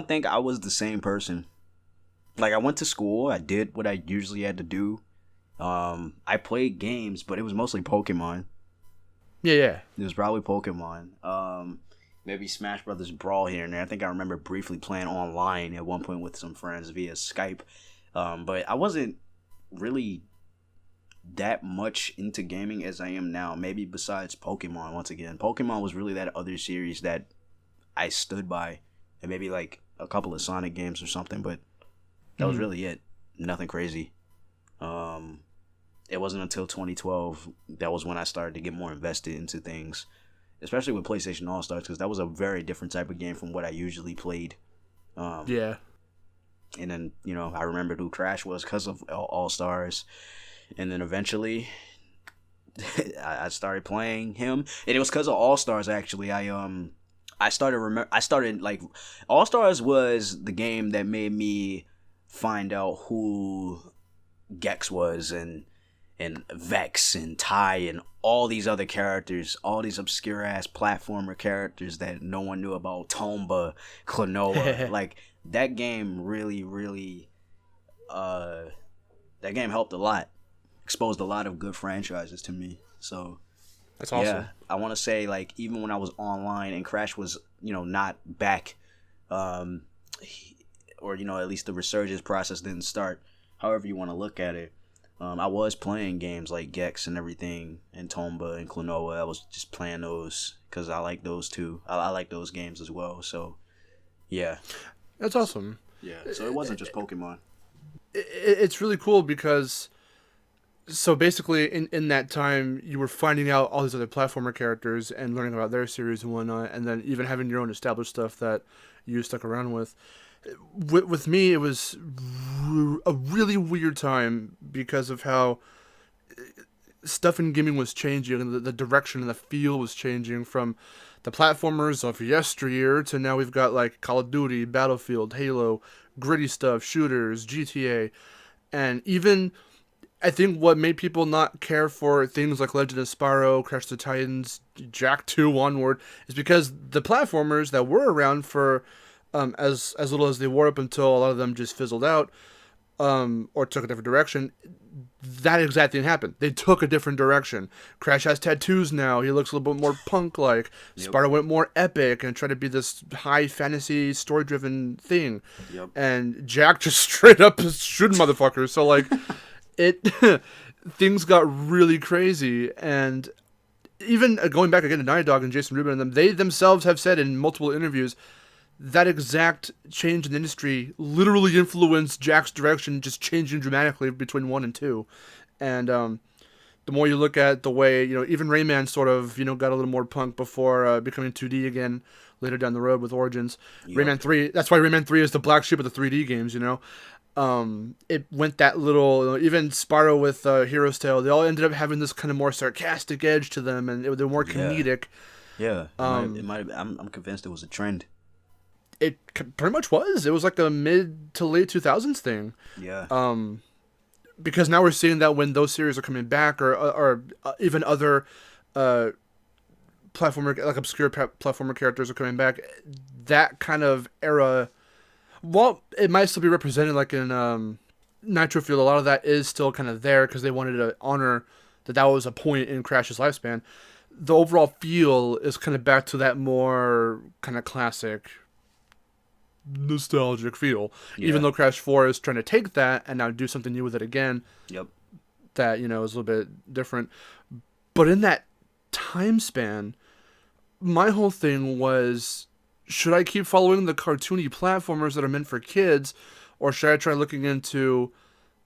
Speaker 3: think I was the same person. Like, I went to school, I did what I usually had to do. I played games, but it was mostly Pokemon.
Speaker 2: Yeah.
Speaker 3: It was probably Pokemon. Maybe Smash Brothers Brawl here and there. I think I remember briefly playing online at one point with some friends via Skype. But I wasn't really that much into gaming as I am now. Maybe besides Pokemon, once again. Pokemon was really that other series that I stood by. And maybe like a couple of Sonic games or something, but that was really it. Nothing crazy. It wasn't until 2012 that was when I started to get more invested into things, especially with PlayStation All-Stars, because that was a very different type of game from what I usually played.
Speaker 2: Yeah.
Speaker 3: And then, I remembered who Crash was because of All-Stars. And then eventually, I started playing him. And it was because of All-Stars, actually. All-Stars was the game that made me find out who Gex was, and Vex and Ty and all these other characters, all these obscure ass platformer characters that no one knew about. Tomba, Klonoa. Like, that game really, really that game helped a lot. Exposed a lot of good franchises to me. So
Speaker 2: that's awesome.
Speaker 3: Yeah, I want to say, like, even when I was online and Crash was, not back, or at least the resurgence process didn't start, however you want to look at it, I was playing games like Gex and everything, and Tomba and Klonoa. I was just playing those because I like those too. I like those games as well. So, yeah.
Speaker 2: That's awesome.
Speaker 3: Yeah, so it wasn't just Pokemon.
Speaker 2: It's really cool because, so basically in that time, you were finding out all these other platformer characters and learning about their series and whatnot, and then even having your own established stuff that you stuck around with. With me, it was a really weird time because of how stuff in gaming was changing, and the direction and the feel was changing from the platformers of yesteryear to now we've got like Call of Duty, Battlefield, Halo, gritty stuff, shooters, GTA, and even I think what made people not care for things like Legend of Spyro, Crash the Titans, Jak 2 onward is because the platformers that were around for as little as they were up until a lot of them just fizzled out or took a different direction. That exact thing happened. They took a different direction. Crash has tattoos now. He looks a little bit more punk-like. Yep. Spyro went more epic and tried to be this high fantasy, story-driven thing.
Speaker 3: Yep.
Speaker 2: And Jak just straight up is shooting motherfuckers. So, like, things got really crazy. And even going back again to Naughty Dog and Jason Rubin and them, they themselves have said in multiple interviews that exact change in the industry literally influenced Jak's direction, just changing dramatically between 1 and 2. And the more you look at the way, even Rayman sort of, got a little more punk before becoming 2D again later down the road with Origins. Yep. Rayman 3, that's why Rayman 3 is the black sheep of the 3D games, It went that little, even Spyro with Hero's Tale, they all ended up having this kind of more sarcastic edge to them, and they were more comedic.
Speaker 3: Yeah, I'm convinced it was a trend.
Speaker 2: It pretty much was. It was like a mid to late 2000s thing.
Speaker 3: Yeah.
Speaker 2: Because now we're seeing that when those series are coming back, or even other platformer, like obscure platformer characters are coming back, that kind of era, well, it might still be represented like in Nitro Fuel. A lot of that is still kind of there because they wanted to honor that was a point in Crash's lifespan. The overall feel is kind of back to that more kind of classic, nostalgic feel, even though Crash 4 is trying to take that and now do something new with it again.
Speaker 3: Yep.
Speaker 2: That is a little bit different, but in that time span, my whole thing was, should I keep following the cartoony platformers that are meant for kids, or should I try looking into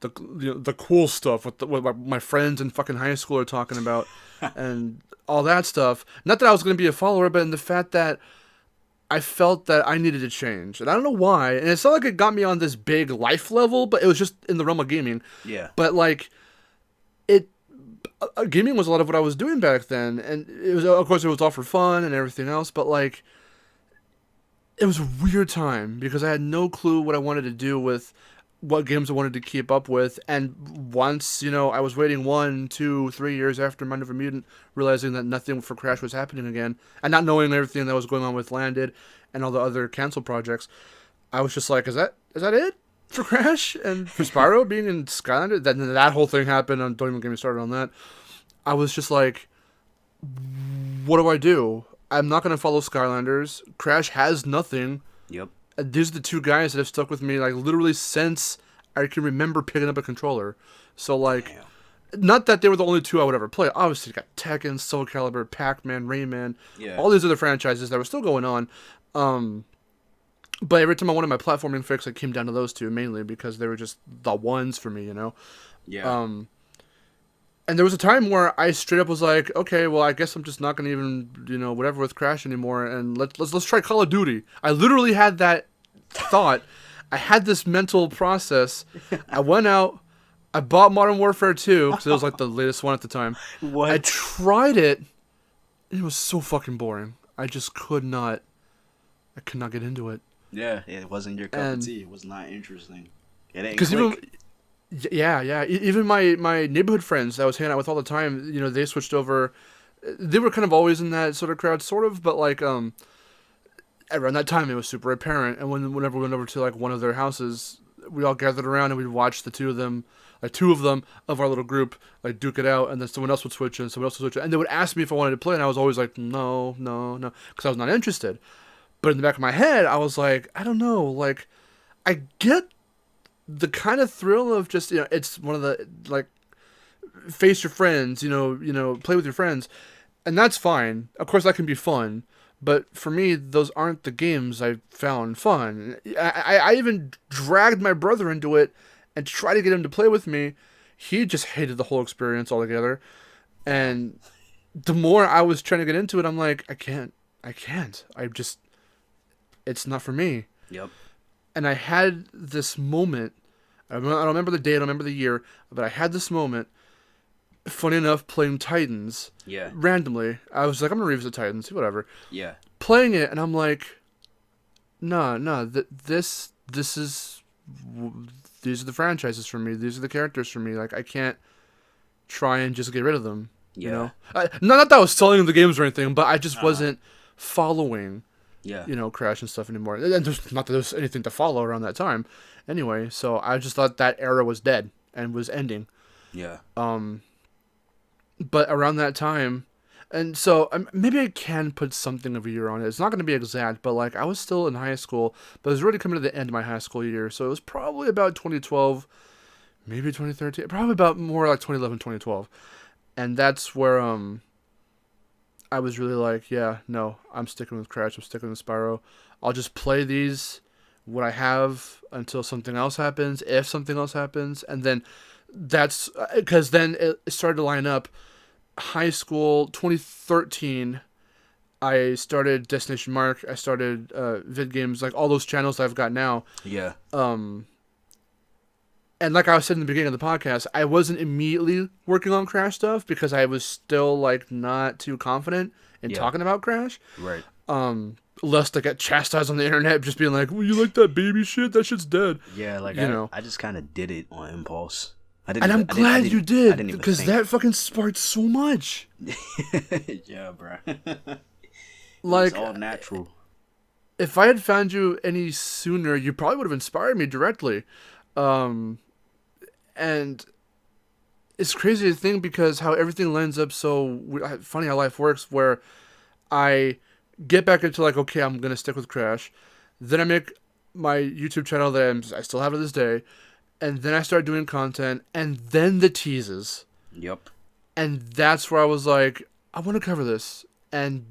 Speaker 2: the cool stuff what my friends in fucking high school are talking about and all that stuff? Not that I was going to be a follower, but in the fact that I felt that I needed to change. And I don't know why. And it's not like it got me on this big life level, but it was just in the realm of gaming.
Speaker 3: Yeah.
Speaker 2: But, like, gaming was a lot of what I was doing back then. And it was, of course, it was all for fun and everything else. But, like, it was a weird time because I had no clue what I wanted to do with what games I wanted to keep up with. And once, I was waiting 1, 2, 3 years after Mind of a Mutant, realizing that nothing for Crash was happening again, and not knowing everything that was going on with Landed and all the other canceled projects, I was just like, is that it for Crash? And for Spyro being in Skylander? That whole thing happened, and don't even get me started on that. I was just like, what do I do? I'm not going to follow Skylanders. Crash has nothing.
Speaker 3: Yep.
Speaker 2: These are the two guys that have stuck with me, like, literally since I can remember picking up a controller. So, like, not that they were the only two I would ever play. Obviously, you got Tekken, Soul Calibur, Pac-Man, Rayman, all these other franchises that were still going on. But every time I wanted my platforming fix, it came down to those two, mainly, because they were just the ones for me,
Speaker 3: Yeah.
Speaker 2: And there was a time where I straight up was like, okay, well, I guess I'm just not going to even, whatever with Crash anymore, and let's try Call of Duty. I literally had that thought. I had this mental process. I went out, I bought Modern Warfare 2, because it was like the latest one at the time.
Speaker 3: What?
Speaker 2: I tried it, and it was so fucking boring. I just could not get into it.
Speaker 3: Yeah, it wasn't your cup of tea. It was not interesting. It ain't
Speaker 2: click.
Speaker 3: Even
Speaker 2: Even my neighborhood friends that I was hanging out with all the time, they switched over. They were kind of always in that sort of crowd, sort of, but like around that time it was super apparent. And whenever we went over to like one of their houses, we all gathered around and we'd watch the two of them of our little group like duke it out, and then someone else would switch and someone else would switch, and they would ask me if I wanted to play, and I was always like no, because I was not interested. But in the back of my head, I was like, I don't know, like I get the kind of thrill of just, it's one of the, like, face your friends, play with your friends, and that's fine. Of course, that can be fun, but for me, those aren't the games I found fun. I even dragged my brother into it and tried to get him to play with me. He just hated the whole experience altogether, and the more I was trying to get into it, I'm like, I can't. It's not for me.
Speaker 3: Yep.
Speaker 2: And I had this moment, I don't remember the day, I don't remember the year, but I had this moment funny enough, playing Titans.
Speaker 3: Yeah.
Speaker 2: Randomly. I was like, I'm going to revisit Titans, whatever.
Speaker 3: Yeah.
Speaker 2: Playing it, and I'm like, no, this is, these are the franchises for me. These are the characters for me. Like, I can't try and just get rid of them.
Speaker 3: Yeah.
Speaker 2: You know? Not that I was selling the games or anything, but I just wasn't following, Crash and stuff anymore. And there's not that there's anything to follow around that time. Anyway, so I just thought that era was dead and was ending.
Speaker 3: Yeah.
Speaker 2: But around that time, and so maybe I can put something of a year on it. It's not going to be exact, but like I was still in high school, but it was really coming to the end of my high school year. So it was probably about 2012, maybe 2013, probably about more like 2011, 2012. And that's where I was really like, yeah, no, I'm sticking with Crash. I'm sticking with Spyro. I'll just play these, what I have, until something else happens, if something else happens. And then that's, because then it started to line up. High school, 2013, I started Destination Mark. I started Vid Games, like all those channels that I've got now.
Speaker 3: Yeah.
Speaker 2: And like I said in the beginning of the podcast, I wasn't immediately working on Crash stuff because I was still like not too confident in talking about Crash.
Speaker 3: Right.
Speaker 2: Lest I get chastised on the internet, just being like, "Well, you like that baby shit? That shit's dead."
Speaker 3: Yeah, like I just kind of did it on impulse.
Speaker 2: I'm glad you did, because that fucking sparked so much.
Speaker 3: Yeah, bro.
Speaker 2: Like,
Speaker 3: it's all natural.
Speaker 2: If I had found you any sooner, you probably would have inspired me directly. And it's crazy to think because how everything lines up so funny how life works, where I get back into like, okay, I'm going to stick with Crash. Then I make my YouTube channel that I still have to this day. And then I start doing content, and then the teases.
Speaker 3: Yep.
Speaker 2: And that's where I was like, I want to cover this, and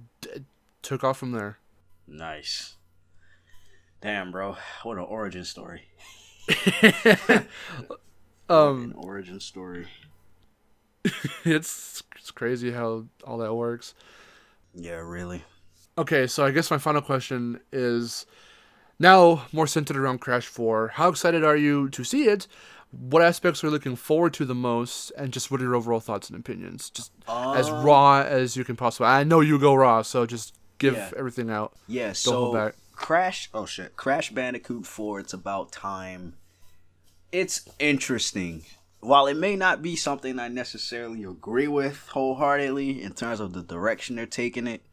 Speaker 2: took off from there.
Speaker 3: Nice. Damn, bro. What an origin story. An origin story.
Speaker 2: It's crazy how all that works.
Speaker 3: Yeah, really.
Speaker 2: Okay, so I guess my final question is, now more centered around Crash 4. How excited are you to see it? What aspects are you looking forward to the most? And just what are your overall thoughts and opinions? Just as raw as you can possibly. I know you go raw, so just give everything out.
Speaker 3: Yeah,
Speaker 2: Don't
Speaker 3: so
Speaker 2: hold back.
Speaker 3: Crash Bandicoot 4, It's About Time. It's interesting. While it may not be something I necessarily agree with wholeheartedly in terms of the direction they're taking it,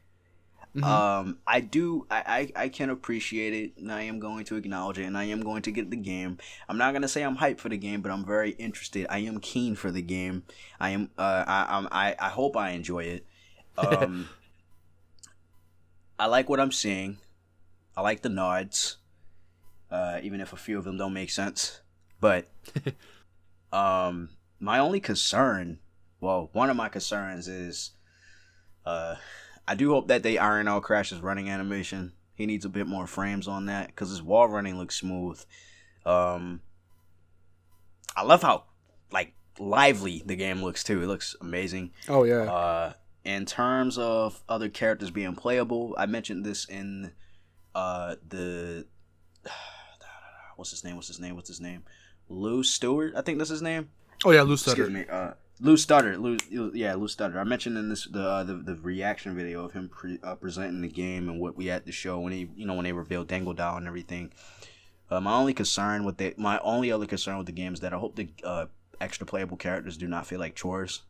Speaker 3: I can appreciate it, and I am going to acknowledge it, and I am going to get the game. I'm not gonna say I'm hyped for the game, but I'm very interested. I am keen for the game. I hope I enjoy it. I like what I'm seeing. I like the nods, even if a few of them don't make sense. But my only concern, one of my concerns is, I do hope that they iron out Crash's running animation. He needs a bit more frames on that because his wall running looks smooth. I love how like lively the game looks too. It looks amazing.
Speaker 2: Oh yeah.
Speaker 3: In terms of other characters being playable, I mentioned this in the what's his name? Lou Stewart, I think that's his name.
Speaker 2: Oh yeah, Lou Stutter.
Speaker 3: Excuse me. Lou Stutter. Lou Stutter. I mentioned in this the reaction video of him presenting the game and what we had to show when when they revealed Dingodile and everything. My only other concern with the game is that I hope the extra playable characters do not feel like chores,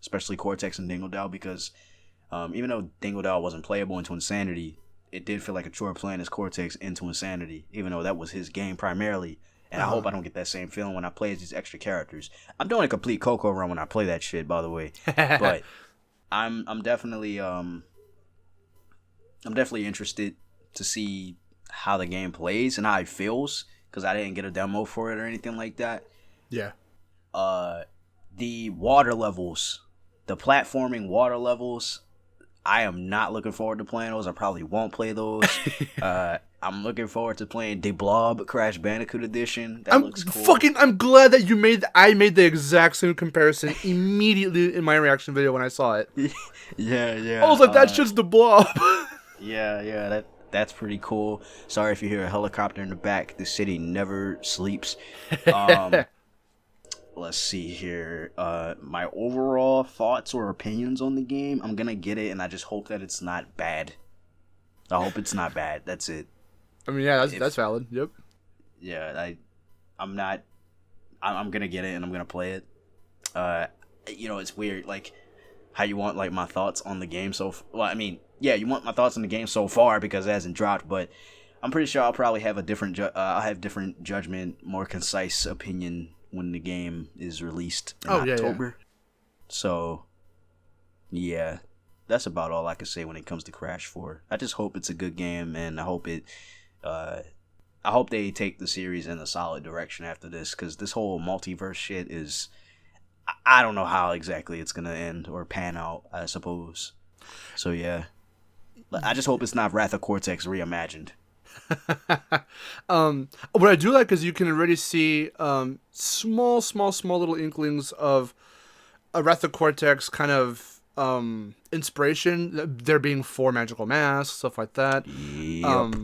Speaker 3: especially Cortex and Dingodile, because even though Dingodile wasn't playable in Twinsanity, it did feel like a chore playing as Cortex in Twinsanity, even though that was his game primarily. And I hope I don't get that same feeling when I play as these extra characters. I'm doing a complete Coco run when I play that shit, by the way. But I'm definitely interested to see how the game plays and how it feels, because I didn't get a demo for it or anything like that.
Speaker 2: Yeah.
Speaker 3: The water levels, the platforming water levels, I am not looking forward to playing those. I probably won't play those. I'm looking forward to playing The Blob Crash Bandicoot Edition. That looks cool.
Speaker 2: I'm glad that I made the exact same comparison immediately in my reaction video when I saw it.
Speaker 3: Yeah.
Speaker 2: I was like, that shit's The Blob.
Speaker 3: Yeah, that's pretty cool. Sorry if you hear a helicopter in the back. The city never sleeps. let's see here. My overall thoughts or opinions on the game, I'm gonna get it, and I just hope that it's not bad. I hope it's not bad. That's it.
Speaker 2: I mean, yeah, that's valid. Yep.
Speaker 3: Yeah, I'm not. I'm gonna get it, and I'm gonna play it. It's weird, like how you want like my thoughts on the game. You want my thoughts on the game so far because it hasn't dropped, but I'm pretty sure I'll probably have a different. I'll have different judgment, more concise opinion when the game is released in October. Yeah. So, yeah, that's about all I can say when it comes to Crash 4. I just hope it's a good game, and I hope they take the series in a solid direction after this, because this whole multiverse shit is, I don't know how exactly it's gonna end or pan out, I suppose. So yeah, I just hope it's not Wrath of Cortex reimagined.
Speaker 2: What I do like is you can already see small little inklings of a Wrath of Cortex kind of inspiration. There being 4 magical masks, stuff like that.
Speaker 3: Yep.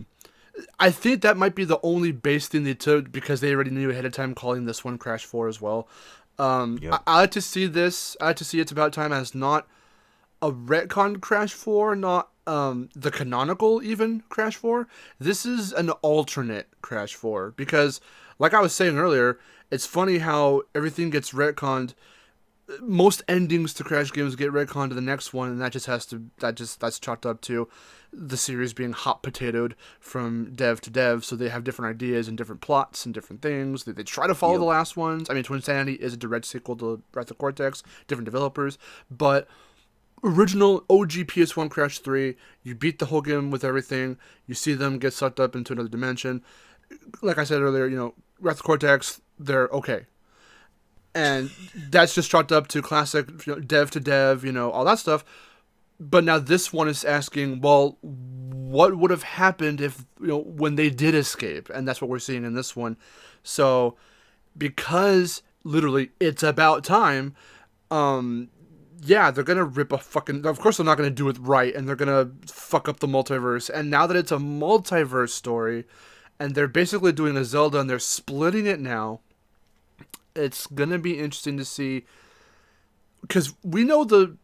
Speaker 2: I think that might be the only base thing they took, because they already knew ahead of time calling this one Crash 4 as well.
Speaker 3: Yep.
Speaker 2: I like to see this. I like to see It's About Time as not a retcon Crash 4, not the canonical even Crash 4. This is an alternate Crash 4, because like I was saying earlier, it's funny how everything gets retconned. Most endings to Crash games get retconned to the next one, and that's chalked up to the series being hot potatoed from dev to dev, so they have different ideas and different plots and different things. They try to follow the last ones. I mean, Twinsanity is a direct sequel to Wrath of Cortex, different developers, but original OG PS1 Crash 3, you beat the whole game with everything, you see them get sucked up into another dimension. Like I said earlier, Wrath of Cortex, they're okay. And that's just chalked up to classic dev to dev, all that stuff. But now this one is asking, well, what would have happened if, when they did escape? And that's what we're seeing in this one. So, because literally it's about time, they're going to rip a fucking... Of course they're not going to do it right, and they're going to fuck up the multiverse. And now that it's a multiverse story, and they're basically doing a Zelda, and they're splitting it now, it's going to be interesting to see, because we don't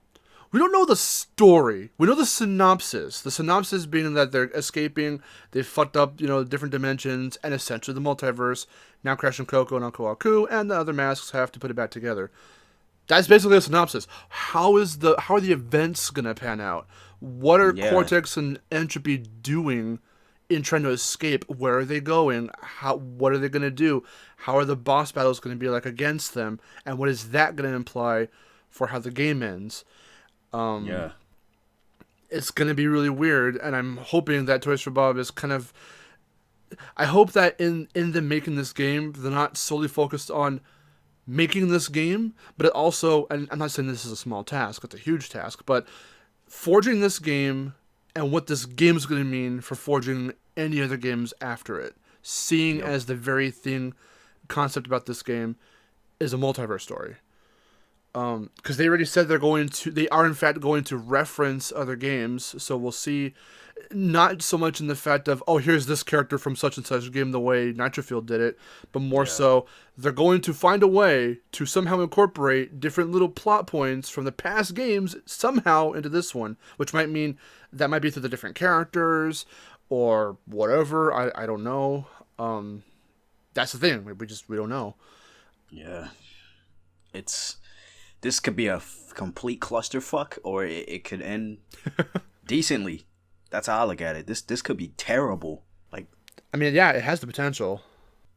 Speaker 2: know the story. We know the synopsis. The synopsis being that they're escaping, they fucked up, different dimensions, and essentially the multiverse. Now Crash and Coco and Uncle Aku and the other masks have to put it back together. That's basically a synopsis. How are the events gonna pan out? What are Cortex and Entropy doing in trying to escape? Where are they going? What are they gonna do? How are the boss battles gonna be like against them? And what is that gonna imply for how the game ends? It's gonna be really weird, and I'm hoping that Toys for Bob is kind of... I hope that in them making this game, they're not solely focused on making this game, but it also, and I'm not saying this is a small task, it's a huge task, but forging this game and what this game is going to mean for forging any other games after it. Seeing as the very concept about this game is a multiverse story. Because they already said they are in fact going to reference other games, so we'll see, not so much in the fact of, oh, here's this character from such and such game the way Nitrofield did it, but more so, they're going to find a way to somehow incorporate different little plot points from the past games somehow into this one, which might mean that might be through the different characters, or whatever, I don't know. That's the thing, we don't know.
Speaker 3: Yeah. This could be a complete clusterfuck, or it could end decently. That's how I look at it. This could be terrible. Like,
Speaker 2: I mean, yeah, it has the potential.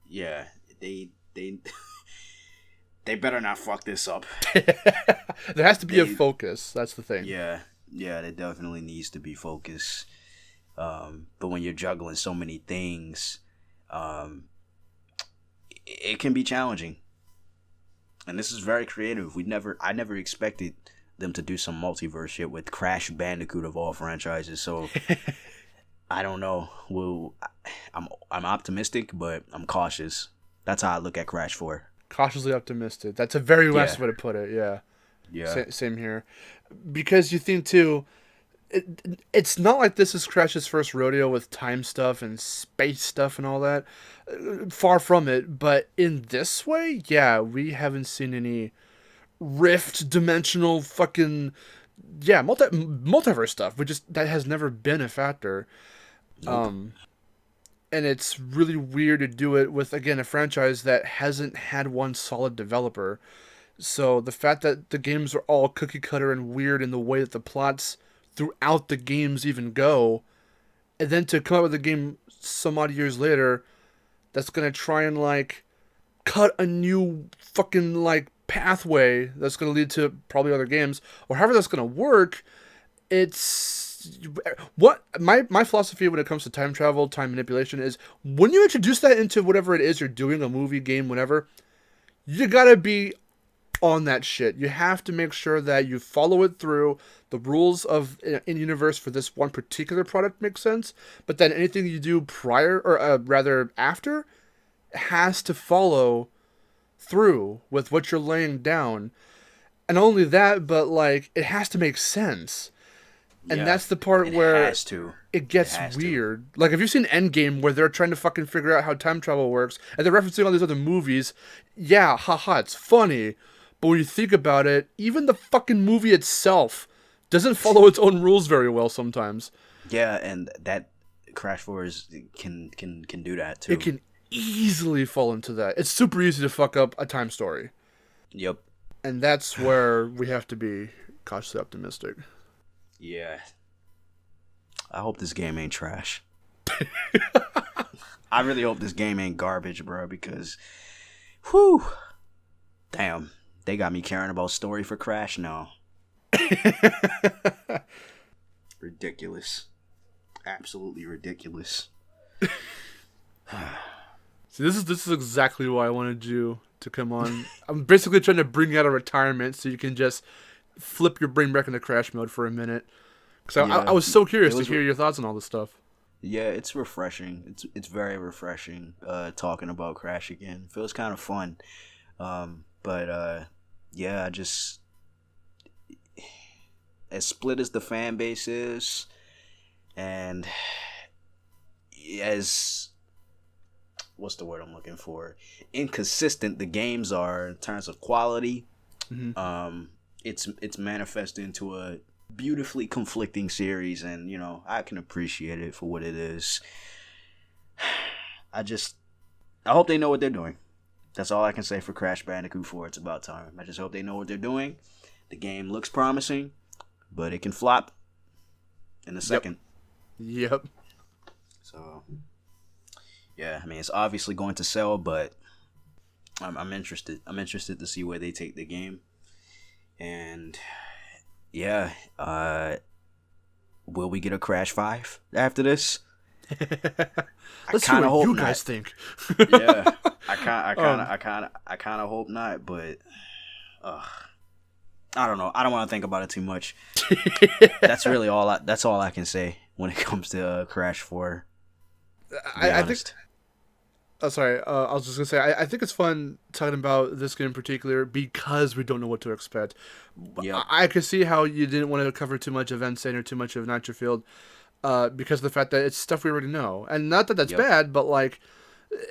Speaker 3: Yeah, they better not fuck this up.
Speaker 2: There has to be a focus. That's the thing.
Speaker 3: Yeah, there definitely needs to be focus. But when you're juggling so many things, it can be challenging. And this is very creative. I never expected them to do some multiverse shit with Crash Bandicoot of all franchises. So I don't know. Well, I'm optimistic, but I'm cautious. That's how I look at Crash 4.
Speaker 2: Cautiously optimistic. That's a very nice way to put it. Yeah.
Speaker 3: Yeah.
Speaker 2: Same here. Because you think too, it's not like this is Crash's first rodeo with time stuff and space stuff and all that. Far from it, but in this way, yeah, we haven't seen any rift dimensional fucking multiverse stuff. That has never been a factor.
Speaker 3: Nope.
Speaker 2: And it's really weird to do it with, again, a franchise that hasn't had one solid developer. So the fact that the games are all cookie cutter and weird in the way that the plots throughout the games even go, and then to come up with a game some odd years later that's gonna try and like cut a new fucking like pathway that's gonna lead to probably other games, or however that's gonna work. It's what my philosophy when it comes to time travel, time manipulation is when you introduce that into whatever it is you're doing, a movie, game, whatever, you gotta be on that shit. You have to make sure that you follow it through. The rules of in universe for this one particular product make sense, but then anything you do prior or rather after has to follow through with what you're laying down. And only that, but like it has to make sense. And that's the part where it gets weird. Like, have you seen Endgame where they're trying to fucking figure out how time travel works and they're referencing all these other movies? Yeah, haha, it's funny. But when you think about it, even the fucking movie itself doesn't follow its own rules very well sometimes.
Speaker 3: Yeah, and that Crash 4 can do that too.
Speaker 2: It can easily fall into that. It's super easy to fuck up a time story.
Speaker 3: Yep.
Speaker 2: And that's where we have to be cautiously optimistic.
Speaker 3: Yeah. I hope this game ain't trash. I really hope this game ain't garbage, bro, because whew. Damn. They got me caring about story for Crash now. Ridiculous. Absolutely ridiculous.
Speaker 2: See, this is exactly why I wanted you to come on. I'm basically trying to bring you out of retirement so you can just flip your brain back into Crash mode for a minute. Because I was so curious to hear your thoughts on all this stuff. Yeah,
Speaker 3: it's refreshing. It's very refreshing talking about Crash again. Feels kind of fun. But yeah, I just, as split as the fan base is, and as, what's the word I'm looking for? Inconsistent the games are in terms of quality. Mm-hmm. It's manifested into a beautifully conflicting series, and I can appreciate it for what it is. I hope they know what they're doing. That's all I can say for Crash Bandicoot 4. It's about time. I just hope they know what they're doing. The game looks promising, but it can flop in a second.
Speaker 2: Yep.
Speaker 3: So, yeah, I mean, it's obviously going to sell, but I'm interested. I'm interested to see where they take the game. And, yeah, will we get a Crash 5 after this?
Speaker 2: Let's see what you guys think.
Speaker 3: Yeah, I kind of hope not, but I don't know. I don't want to think about it too much. That's really all. That's all I can say when it comes to Crash 4.
Speaker 2: I think. Oh, sorry. I was just gonna say I think it's fun talking about this game in particular because we don't know what to expect. Yep. I could see how you didn't want to cover too much of Insane or too much of Nitro Field. Because of the fact that it's stuff we already know. And not that that's bad, but, like,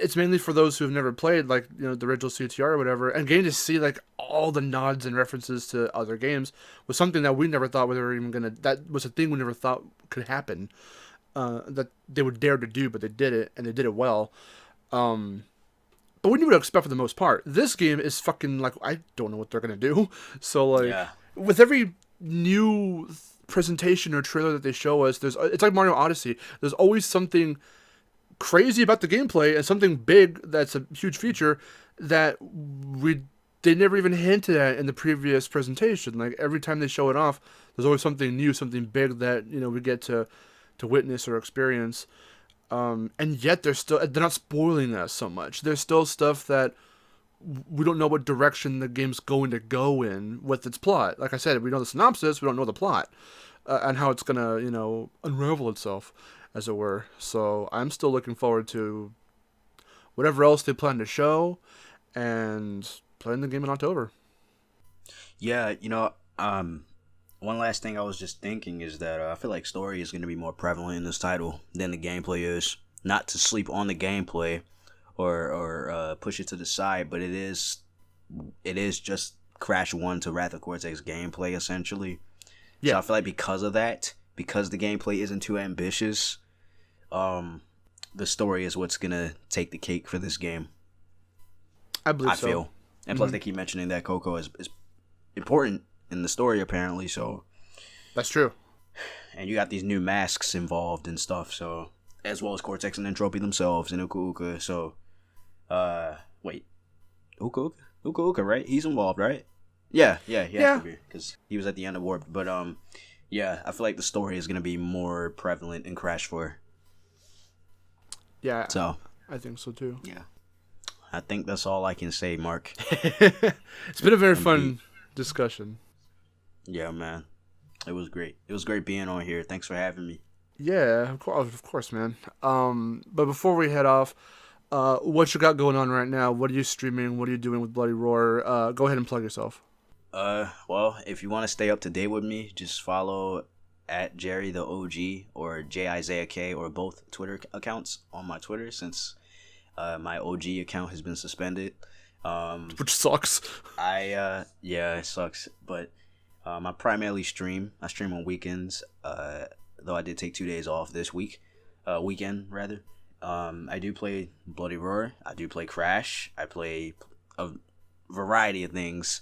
Speaker 2: it's mainly for those who have never played, like, the original CTR or whatever, and getting to see, like, all the nods and references to other games was something that we never thought we were even gonna... That was a thing we never thought could happen. That they would dare to do, but they did it, and they did it well. But we knew what to expect for the most part. This game is fucking, like, I don't know what they're gonna do. So, like, with every new presentation or trailer that they show us, it's like Mario Odyssey. There's always something crazy about the gameplay and something big that's a huge feature that they never even hinted at in the previous presentation. Like every time they show it off, there's always something new, something big that we get to witness or experience. And yet they're not spoiling us so much. There's still stuff that we don't know what direction the game's going to go in with its plot. Like I said, we know the synopsis, we don't know the plot, and how it's gonna, unravel itself, as it were. So I'm still looking forward to whatever else they plan to show, and playing the game in October.
Speaker 3: Yeah, One last thing I was just thinking is that I feel like story is going to be more prevalent in this title than the gameplay is. Not to sleep on the gameplay or push it to the side, but it is just Crash 1 to Wrath of Cortex gameplay, essentially. Yeah. So I feel like because of that, because the gameplay isn't too ambitious, the story is what's going to take the cake for this game.
Speaker 2: I believe so.
Speaker 3: I feel. And plus they keep mentioning that Coco is important in the story, apparently, so...
Speaker 2: That's true.
Speaker 3: And you got these new masks involved and stuff, so... As well as Cortex and Entropy themselves and Uka Uka, so... Wait. Uka Uka, right? He's involved, right? Yeah, he has to be, because he was at the end of Warp. But, yeah, I feel like the story is going to be more prevalent in Crash 4.
Speaker 2: Yeah,
Speaker 3: so
Speaker 2: I think so, too.
Speaker 3: Yeah. I think that's all I can say, Mark.
Speaker 2: It's been a very fun discussion.
Speaker 3: Yeah, man. It was great. It was great being on here. Thanks for having me.
Speaker 2: Yeah, of course, man. But before we head off, what you got going on right now? What are you streaming? What are you doing with Bloody Roar? Go ahead and plug yourself.
Speaker 3: Well, if you want to stay up to date with me, just follow at Jerry the OG or Isaiah or both Twitter accounts on my Twitter, since my OG account has been suspended.
Speaker 2: Which sucks.
Speaker 3: Yeah, it sucks. But I primarily stream. I stream on weekends. Though I did take 2 days off this weekend rather. I do play Bloody Roar. I do play Crash. I play a variety of things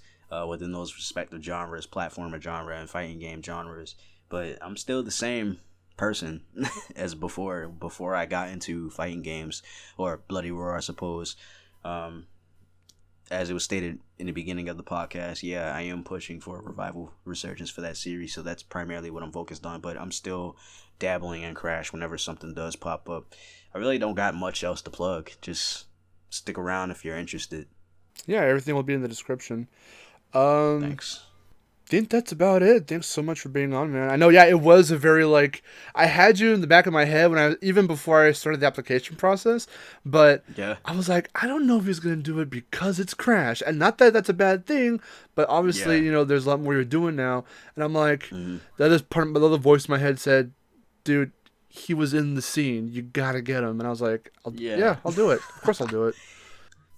Speaker 3: within those respective genres, platformer genre and fighting game genres. But I'm still the same person as before I got into fighting games, or Bloody Roar, I suppose. As it was stated in the beginning of the podcast, yeah, I am pushing for a revival resurgence for that series, so that's primarily what I'm focused on. But I'm still dabbling in Crash whenever something does pop up. I really don't got much else to plug. Just stick around if you're interested.
Speaker 2: Yeah, everything will be in the description.
Speaker 3: Thanks.
Speaker 2: I think that's about it. Thanks so much for being on, man. I know, yeah, it was a very, I had you in the back of my head even before I started the application process, but
Speaker 3: yeah.
Speaker 2: I was like, I don't know if he's going to do it because it's Crash. And not that that's a bad thing, but obviously, there's a lot more you're doing now. And I'm like, the other voice in my head said, dude, he was in the scene. You got to get him. And I was like, I'll do it. Of course I'll do it.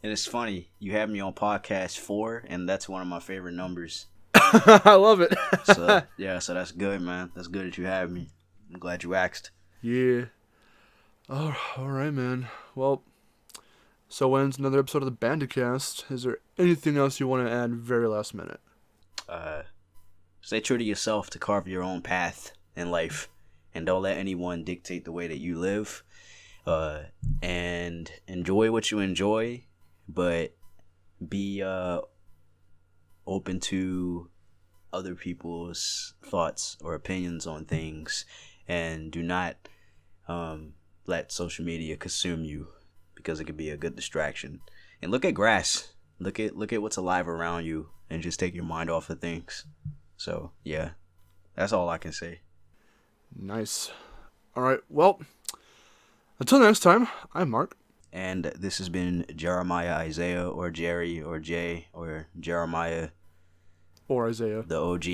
Speaker 3: And it's funny, you have me on podcast 4, and that's one of my favorite numbers.
Speaker 2: I love it.
Speaker 3: So that's good, man. That's good that you have me. I'm glad you asked.
Speaker 2: Yeah. Oh, all right, man. Well, so ends another episode of the Bandicast. Is there anything else you want to add very last minute?
Speaker 3: Stay true to yourself to carve your own path in life, and don't let anyone dictate the way that you live. And enjoy what you enjoy, but be open to other people's thoughts or opinions on things, and do not let social media consume you, because it could be a good distraction. And look at grass. Look at what's alive around you, and just take your mind off of things. So yeah, that's all I can say.
Speaker 2: Nice. All right. Well, until next time, I'm Mark.
Speaker 3: And this has been Jerimiahisaiah, or Jerry, or Jay, or Jeremiah,
Speaker 2: or Isaiah,
Speaker 3: the OG,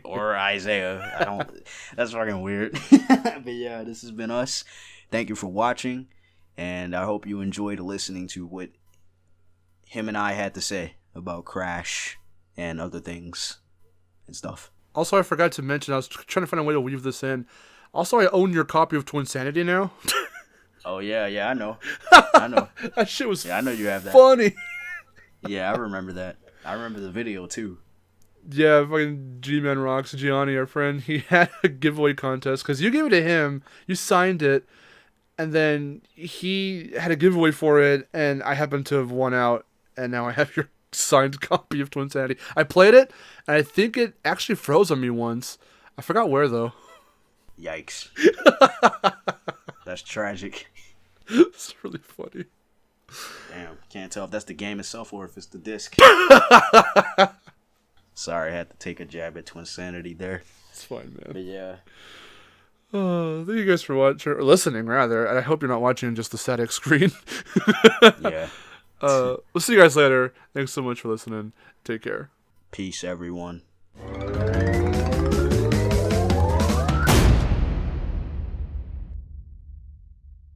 Speaker 3: or Isaiah. I don't. That's fucking weird. But yeah, this has been us. Thank you for watching, and I hope you enjoyed listening to what him and I had to say about Crash and other things and stuff.
Speaker 2: Also, I forgot to mention, I was trying to find a way to weave this in. Also, I own your copy of Twinsanity now.
Speaker 3: Oh yeah, I know.
Speaker 2: That shit was
Speaker 3: I know you have that.
Speaker 2: Funny.
Speaker 3: Yeah, I remember that. I remember the video too.
Speaker 2: Yeah, fucking G-Man Rocks, Gianni, our friend, he had a giveaway contest, because you gave it to him, you signed it, and then he had a giveaway for it, and I happened to have won out, and now I have your signed copy of Twinsanity. I played it, and I think it actually froze on me once. I forgot where, though.
Speaker 3: Yikes. That's tragic.
Speaker 2: It's really funny.
Speaker 3: Damn, can't tell if that's the game itself or if it's the disc. Sorry, I had to take a jab at Twinsanity there.
Speaker 2: It's fine, man.
Speaker 3: But yeah.
Speaker 2: Thank you guys for watching, or listening, rather. And I hope you're not watching just the static screen.
Speaker 3: Yeah.
Speaker 2: We'll see you guys later. Thanks so much for listening. Take care.
Speaker 3: Peace, everyone. Peace.